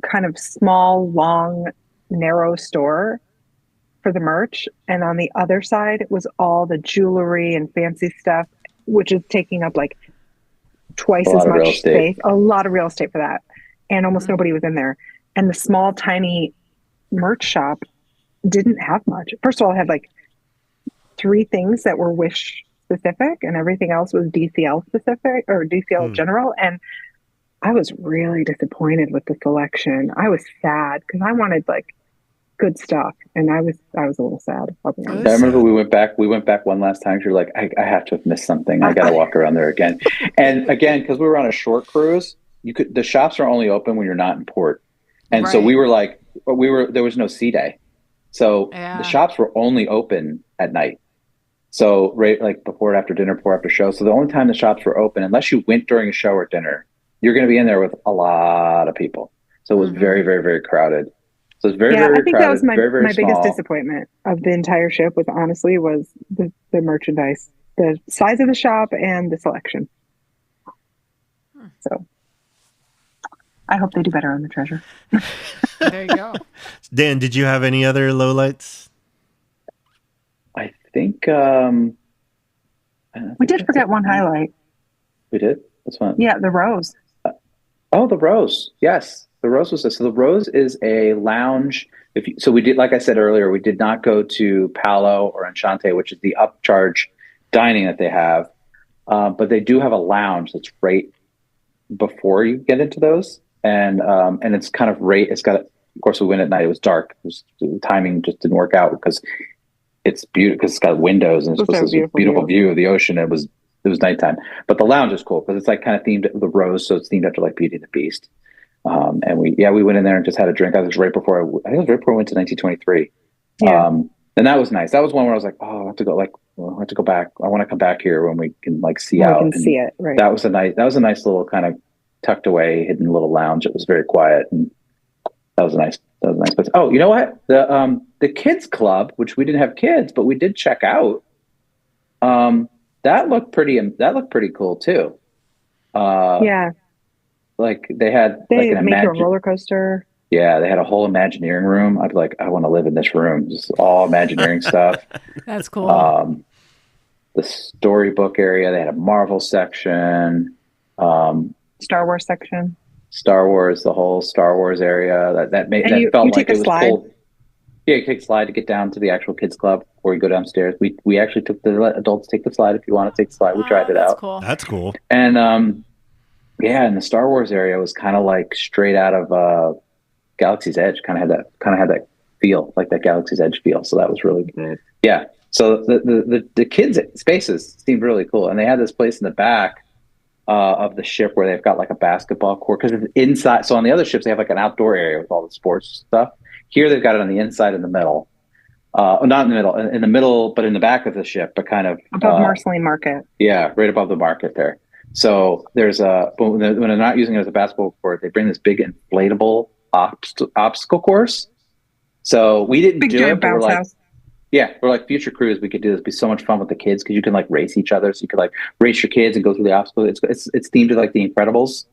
D: kind of small, long, narrow store for the merch. And on the other side was all the jewelry and fancy stuff, which is taking up like twice
E: A
D: as
E: lot of real
D: much
E: estate.
D: space. A lot of real estate for that. And almost nobody was in there. And the small, tiny merch shop didn't have much. First of all, it had like 3 things that were Wish specific, and everything else was DCL specific or DCL general. And I was really disappointed with the selection. I was sad because I wanted like good stuff, and I was a little sad. I'll be honest.
E: I remember we went back one last time. You're like, I have to have missed something. I got to walk around there again. And again, because we were on a short cruise, the shops are only open when you're not in port. And so we were like, there was no sea day. So the shops were only open at night. So right, like before and after dinner, before after show. So the only time the shops were open, unless you went during a show or dinner, you're going to be in there with a lot of people. So it was very, very, very crowded. So it's very, very
D: I think
E: crowded,
D: that was my,
E: very, very
D: my biggest
E: small.
D: disappointment of the entire ship was honestly the merchandise, the size of the shop and the selection. So I hope they do better on the Treasure.
C: There you go.
B: Dan, did you have any other lowlights?
E: I think
D: We did forget one highlight.
E: we did. What's one?
D: Yeah, the Rose.
E: Oh, the Rose. Yes, the Rose was this. So the Rose is a lounge. So we did, like I said earlier, we did not go to Palo or Enchante, which is the upcharge dining that they have. But they do have a lounge that's right before you get into those, and it's kind of right. It's got. Of course, we went at night. It was dark. The timing just didn't work out because it's beautiful. Because it's got windows and it's supposed to be a beautiful view of the ocean. It was nighttime, but the lounge is cool because it's like kind of themed the Rose, so it's themed after like Beauty and the Beast. And we went in there and just had a drink. I think it was right before I went to 1923.
D: Yeah.
E: And that was nice. That was one where I was like, oh, I have to go back. I want to come back here when we can like see out.
D: We can see it. Right.
E: That was a nice little kind of tucked away, hidden little lounge. It was very quiet, and that was a nice place. Oh, you know what? The kids club, which we didn't have kids, but we did check out. That looked pretty cool too.
D: Yeah.
E: Like they had
D: They make a roller coaster.
E: Yeah, they had a whole Imagineering room. I'd be like, I want to live in this room. Just all Imagineering stuff.
C: That's cool.
E: The storybook area. They had a Marvel section.
D: Star Wars section.
E: Star Wars, the whole Star Wars area. That
D: you
E: felt like
D: take a
E: it was
D: slide.
E: cool. Yeah, you take a slide to get down to the actual kids club, or you go downstairs. We actually let adults take the slide if you want to take the slide. We tried it
C: that's
E: out.
C: Cool.
B: That's cool.
E: And and the Star Wars area was kind of like straight out of Galaxy's Edge. Kind of had that feel, like that Galaxy's Edge feel. So that was really good. Yeah. So the kids spaces seemed really cool, and they had this place in the back of the ship where they've got like a basketball court because it's inside. So on the other ships they have like an outdoor area with all the sports stuff. Here they've got it on the inside in the middle. Not in the middle, but in the back of the ship, but kind of
D: above Marceline Market.
E: Yeah, right above the market there. So there's when they're not using it as a basketball court, they bring this big inflatable obstacle course. So we didn't do it, but we're like future cruise. We could do this. It'd be so much fun with the kids because you can like race each other. So you could like race your kids and go through the obstacle. It's themed to like the Incredibles.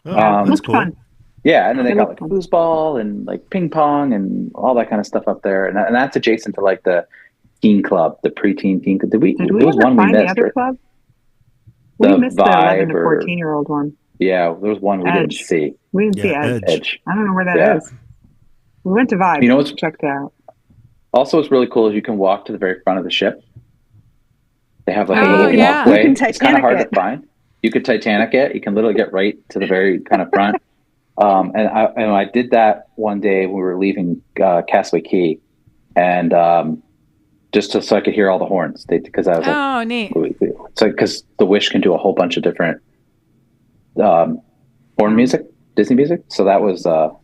B: Oh, that's cool.
D: Fun.
E: Yeah, and then they got like foosball and like ping pong and all that kind of stuff up there, and that's adjacent to like the teen club, the preteen teen club. Did we
D: ever find the other club? We missed the 11 to 14-year-old one.
E: Yeah, there was one we didn't see.
D: We didn't see Edge. I don't know where that is. We went to Vibe.
E: You know what's
D: checked out.
E: Also, what's really cool is you can walk to the very front of the ship. They have like a little walkway. It's kind of hard to find. You could Titanic it. You can literally get right to the very kind of front. And I did that one day when we were leaving Castaway Cay, and just so I could hear all the horns. Because I was like,
C: oh, neat.
E: It's like because the Wish can do a whole bunch of different horn music, Disney music. So that was got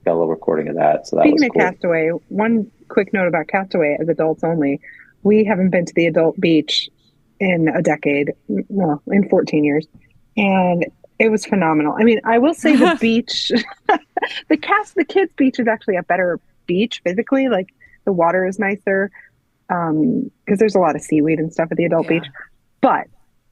E: a little recording of that. So that
D: Speaking
E: was
D: of
E: cool.
D: Castaway, one quick note about Castaway as adults only. We haven't been to the adult beach in a decade, well, in 14 years. And it was phenomenal. I mean, I will say the beach, the kids' beach is actually a better beach physically. Like the water is nicer because there's a lot of seaweed and stuff at the adult beach. But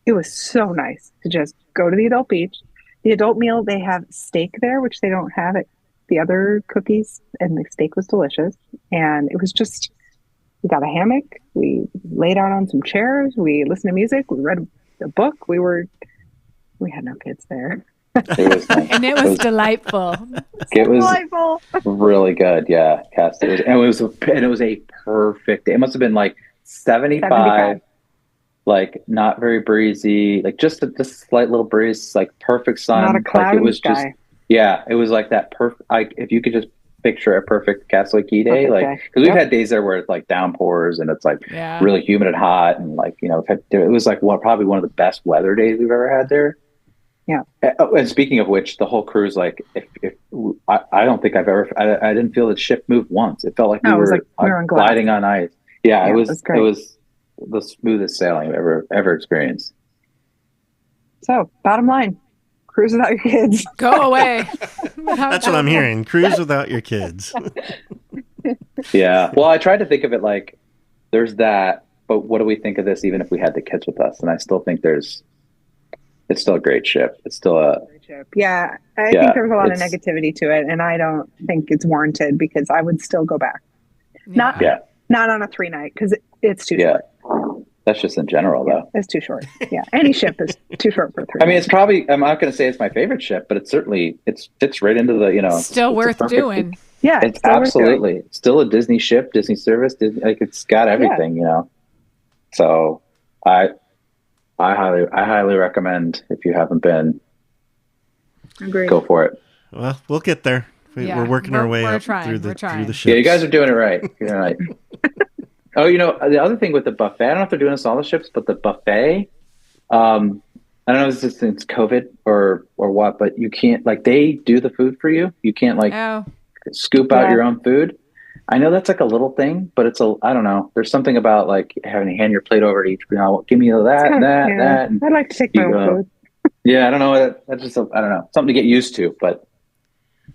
D: it was so nice to just go to the adult beach. The adult meal, they have steak there, which they don't have at the other cookies. And the steak was delicious. And it was just, we got a hammock. We laid out on some chairs. We listened to music. We read a book. We had no kids there.
E: It was nice.
C: And it was delightful.
E: It was
D: delightful.
E: really good. Yeah, Cass. It was a perfect day. It must have been like 75. Like not very breezy, like just a slight little breeze, like perfect sun.
D: Not a cloud
E: it was
D: in the
E: just,
D: sky.
E: yeah, it was like that perfect. If you could just picture a perfect Castle Key day,
D: Perfect
E: like
D: day.
E: because we've had days there where it's like downpours and it's like
C: Yeah.
E: really humid and hot, and like it was like probably one of the best weather days we've ever had there.
D: Yeah.
E: And speaking of which, the whole cruise, like if I don't think I didn't feel the ship move once. It felt like we
D: No, it was
E: were
D: like we were on glass.
E: gliding on ice. Yeah,
D: Yeah,
E: it
D: it
E: was
D: was great.
E: it was the smoothest sailing I've ever experienced.
D: So, bottom line, cruise without your kids.
C: Go away.
B: That's what I'm hearing. Cruise without your kids.
E: Yeah. Well, I tried to think of it like there's that, but what do we think of this even if we had the kids with us? And I still think it's still a great ship. It's still
D: Yeah, I think there was a lot of negativity to it, and I don't think it's warranted because I would still go back. Not on a 3-night because it's too short.
E: That's just in general, though.
D: It's too short. Yeah, any ship is too short for 3
E: I mean, it's probably. I'm not going to say it's my favorite ship, but it's certainly it fits right into the
C: still worth doing.
D: Yeah,
E: it's absolutely still a Disney ship, Disney service. Disney, like it's got everything, So, I highly recommend if you haven't been.
D: Agreed.
E: Go for it.
B: Well, we'll get there. We're working our way up through the ships.
E: Yeah, you guys are doing it right. You're right. Oh, the other thing with the buffet, I don't know if they're doing this on all the ships, but the buffet, I don't know if it's COVID or what, but you can't, like, they do the food for you. You can't, like, scoop out your own food. I know that's, like, a little thing, but I don't know. There's something about, like, having to hand your plate over to each, give me that. And
D: I'd like to take my own food.
E: Yeah, I don't know. That's just, I don't know. Something to get used to, but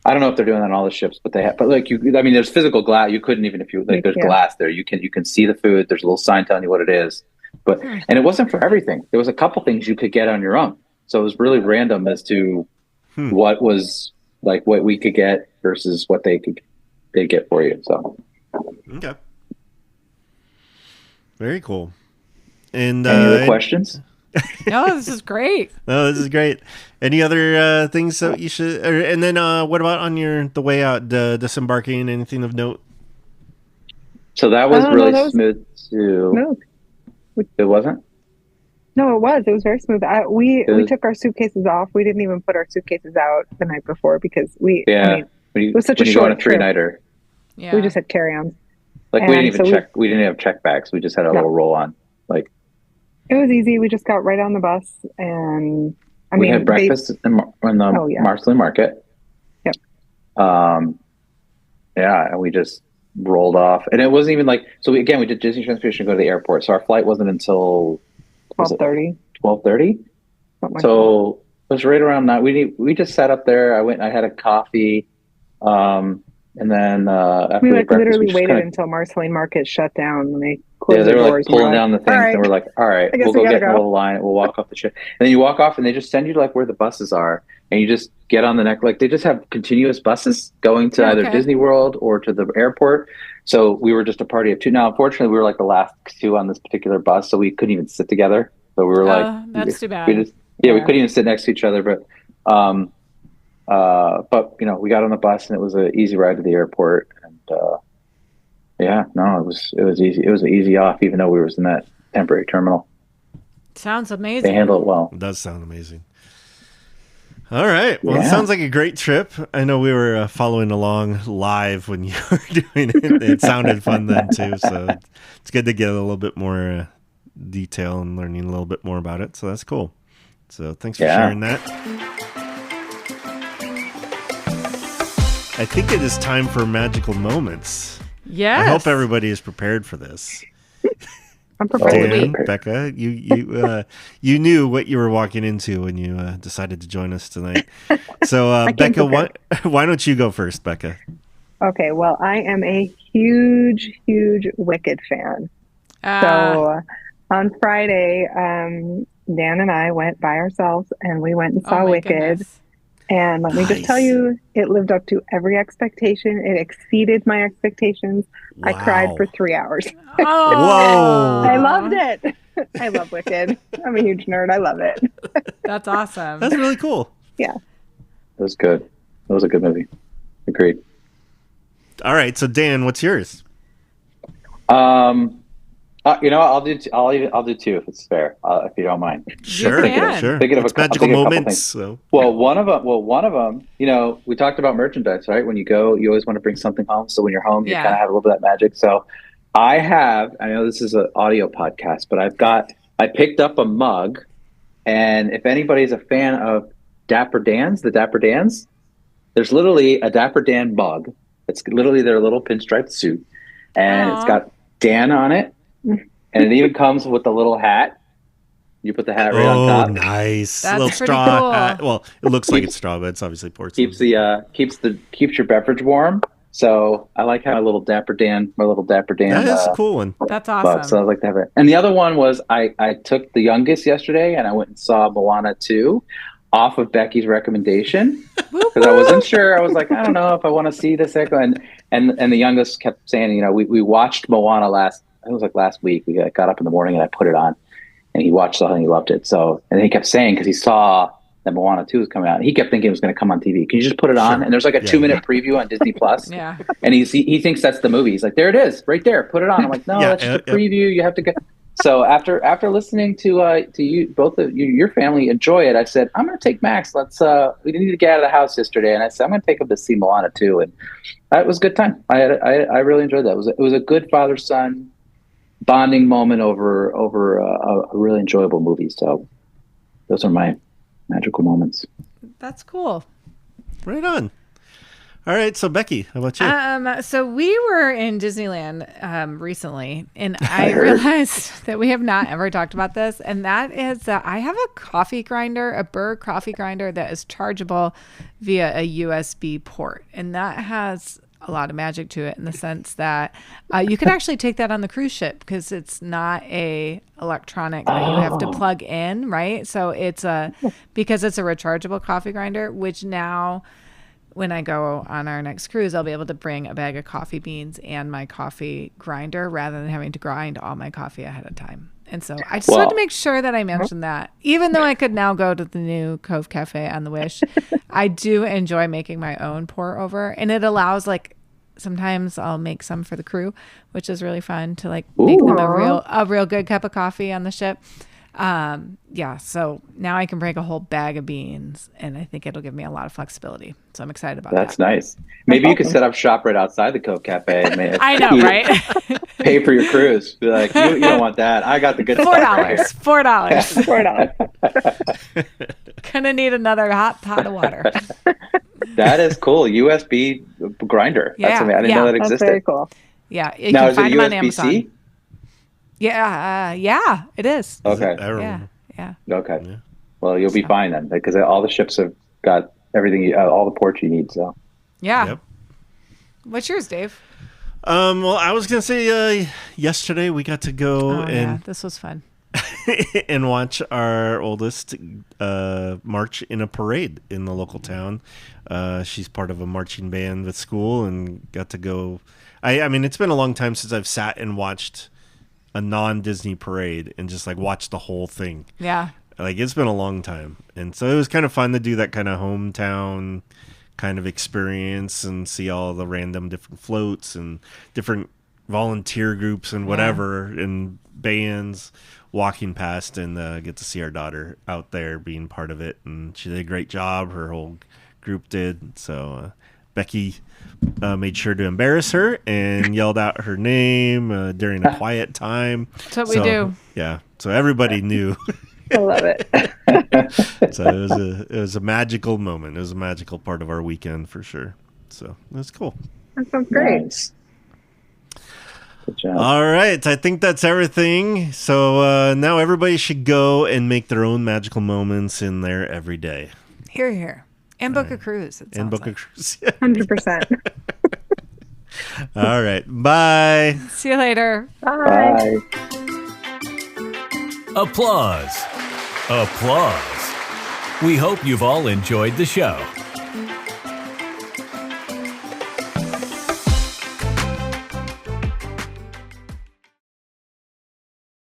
E: I don't know if they're doing that on all the ships, but they have. But like there's physical glass. You couldn't even there's glass there. You can see the food. There's a little sign telling you what it is. But and it wasn't for everything. There was a couple things you could get on your own. So it was really random as to what was like what we could get versus what they get for you. So
B: okay, very cool. And
E: any other questions?
C: No, this is great.
B: No, this is great. Any other things that you should? And then, what about on the way out, disembarking? Anything of note?
E: So that was smooth too.
D: Smooth.
E: It wasn't.
D: No, it was. It was very smooth. We took our suitcases off. We didn't even put our suitcases out the night before because it was such a short
E: go on a 3-nighter.
C: Yeah,
D: we just had carry-ons.
E: Like we didn't even check. We didn't have check bags. We just had a little roll-on. Like.
D: It was easy. We just got right on the bus, and
E: we had breakfast in the Marceline Market.
D: Yep.
E: And we just rolled off, and it wasn't even like. So we did Disney Transportation to go to the airport. So our flight wasn't until
D: 12:30.
E: 12:30. So it was right around that. We just sat up there. I had a coffee, and then after
D: we
E: breakfast,
D: literally waited until Marceline Market shut down when they.
E: They were like pulling down the things, and we're like, "All right, we'll go get in the line. We'll walk off the ship." And then you walk off, and they just send you to like where the buses are, and you just get on the neck. Like they just have continuous buses going to either Disney World or to the airport. So we were just a party of two. Now, unfortunately, we were like the last two on this particular bus, so we couldn't even sit together. So we were like,
C: "That's too bad."
E: We couldn't even sit next to each other. But we got on the bus, and it was an easy ride to the airport, and. It was easy. It was an easy off, even though we were in that temporary terminal.
C: Sounds amazing.
E: They handle it well.
B: It does sound amazing. All right. Well, it sounds like a great trip. I know we were following along live when you were doing it. It sounded fun then too. So it's good to get a little bit more detail and learning a little bit more about it. So that's cool. So thanks for sharing that. I think it is time for magical moments.
C: Yes.
B: I hope everybody is prepared for this.
D: I'm prepared.
B: Dan,
C: Wait.
B: Becca, you knew what you were walking into when you decided to join us tonight. So,
D: came
B: Becca,
D: prepared.
B: why don't you go first, Becca?
D: Okay, well, I am a huge, huge Wicked fan. So on Friday, Dan and I went by ourselves and we went and
C: oh
D: saw
C: my
D: Wicked.
C: goodness.
D: And let me just tell
B: Nice.
D: you, it lived up to every expectation. It exceeded my expectations. I cried
B: Wow.
D: for 3 hours.
C: Oh,
D: I loved it. I love Wicked. I'm a huge nerd. I love it.
C: That's awesome.
B: That's really cool.
D: Yeah.
E: It was good. It was a good movie. Agreed.
B: All right, so Dan, what's yours?
E: I'll do two if it's fair, if you don't mind.
B: Sure,
C: can.
B: sure.
E: Thinking of
B: It's
E: a cou- I'm
B: magical
E: thinking of a couple
B: moments.
E: things.
B: So
E: Well, one of them, we talked about merchandise, right? When you go, you always want to bring something home. So when you're home, you
C: Yeah.
E: kind of have a little bit of that magic. So I know this is an audio podcast, but I picked up a mug, and if anybody's a fan of Dapper Dan's, the Dapper Dan's, there's literally a Dapper Dan mug. It's literally their little pinstriped suit, and it's
C: Aw.
E: got Dan on it, and it even comes with a little hat. You put the hat right on top.
B: nice.
C: That's
B: little
C: pretty
B: straw
C: cool.
B: hat. Well, it looks like it's straw, but it's obviously porcelain.
E: Keeps your beverage warm. So I like having my little Dapper Dan.
B: That is a cool one.
C: That's
E: But,
C: awesome.
E: so I like to have it. And the other one was I took the youngest yesterday and I went and saw Moana 2 off of Becky's recommendation because I wasn't sure. I was like, I don't know if I want to see this. And the youngest kept saying, we watched Moana last week. We got up in the morning and I put it on and he watched it and he loved it. So, and he kept saying, because he saw that Moana 2 was coming out and he kept thinking it was going to come on TV. Can you just put it on?
B: Sure.
E: And there's like a 2-minute preview on Disney Plus.
C: Yeah.
E: And he thinks that's the movie. He's like, there it is, right there. Put it on. I'm like, no,
B: Yeah,
E: that's just a preview. You have to get. So after listening to you, both of you, your family enjoy it, I said, I'm going to take Max. We didn't need to get out of the house yesterday, and I said I'm going to take him to see Moana 2, and it was a good time. I really enjoyed that. It was a good father son bonding moment over a really enjoyable movie. So those are my magical moments.
C: That's cool.
B: Right on. All right, so Becky, how about you?
C: So we were in Disneyland recently, and I realized that we have not ever talked about this, and that is that I have a coffee grinder, a Burr coffee grinder that is chargeable via a USB port, and that has a lot of magic to it in the sense that you can actually take that on the cruise ship because it's not a electronic that you have to plug in, right? So because it's a rechargeable coffee grinder, which now when I go on our next cruise, I'll be able to bring a bag of coffee beans and my coffee grinder rather than having to grind all my coffee ahead of time. And so I just wanted to make sure that I mentioned that. Even though I could now go to the new Cove Cafe on the Wish, I do enjoy making my own pour over. And it allows, like, sometimes I'll make some for the crew, which is really fun to, like, make them a real good cup of coffee on the ship. So now I can break a whole bag of beans, and I think it'll give me a lot of flexibility. So I'm excited about
E: That's
C: that.
E: nice. Maybe you could set up shop right outside the Cove Cafe. And
C: I know, right?
E: Pay for your cruise. Be like, you don't want that. I got the good stuff right here.
C: $4. Gonna need another hot pot of water.
E: That is cool. USB grinder.
C: Yeah,
E: I didn't know that
D: That's
E: existed.
D: very cool.
C: Yeah, you
E: Now,
C: can
E: is it
C: find them on
E: USB-C?
C: Amazon. Yeah, it is.
E: Okay.
B: I remember.
C: Yeah.
E: Okay.
B: Yeah.
E: Well, you'll be fine then, because all the ships have got everything, all the ports you need. So
C: Yeah.
B: Yep.
C: What's yours, Dave?
B: Well, I was gonna say yesterday we got to go
C: This was fun.
B: and watch our oldest march in a parade in the local town. She's part of a marching band at school and got to go. I mean, it's been a long time since I've sat and watched a non-Disney parade and just like watched the whole thing.
C: Yeah.
B: Like, it's been a long time. And so it was kind of fun to do that kind of hometown kind of experience and see all the random different floats and different volunteer groups and whatever and bands walking past, and get to see our daughter out there being part of it. And she did a great job. Her whole group did. So Becky made sure to embarrass her and yelled out her name during a quiet time.
C: That's what we do.
B: Yeah. So everybody knew.
D: I love it.
B: So it was a magical moment. It was a magical part of our weekend for sure. So it was cool.
D: That sounds great.
E: Nice. Good job.
B: All right. I think that's everything. So now everybody should go and make their own magical moments in there every day.
C: Here. And book a cruise.
B: And book a cruise.
D: 100%.
B: All right. Bye.
C: See you later.
D: Bye.
A: Applause. Applause. We hope you've all enjoyed the show.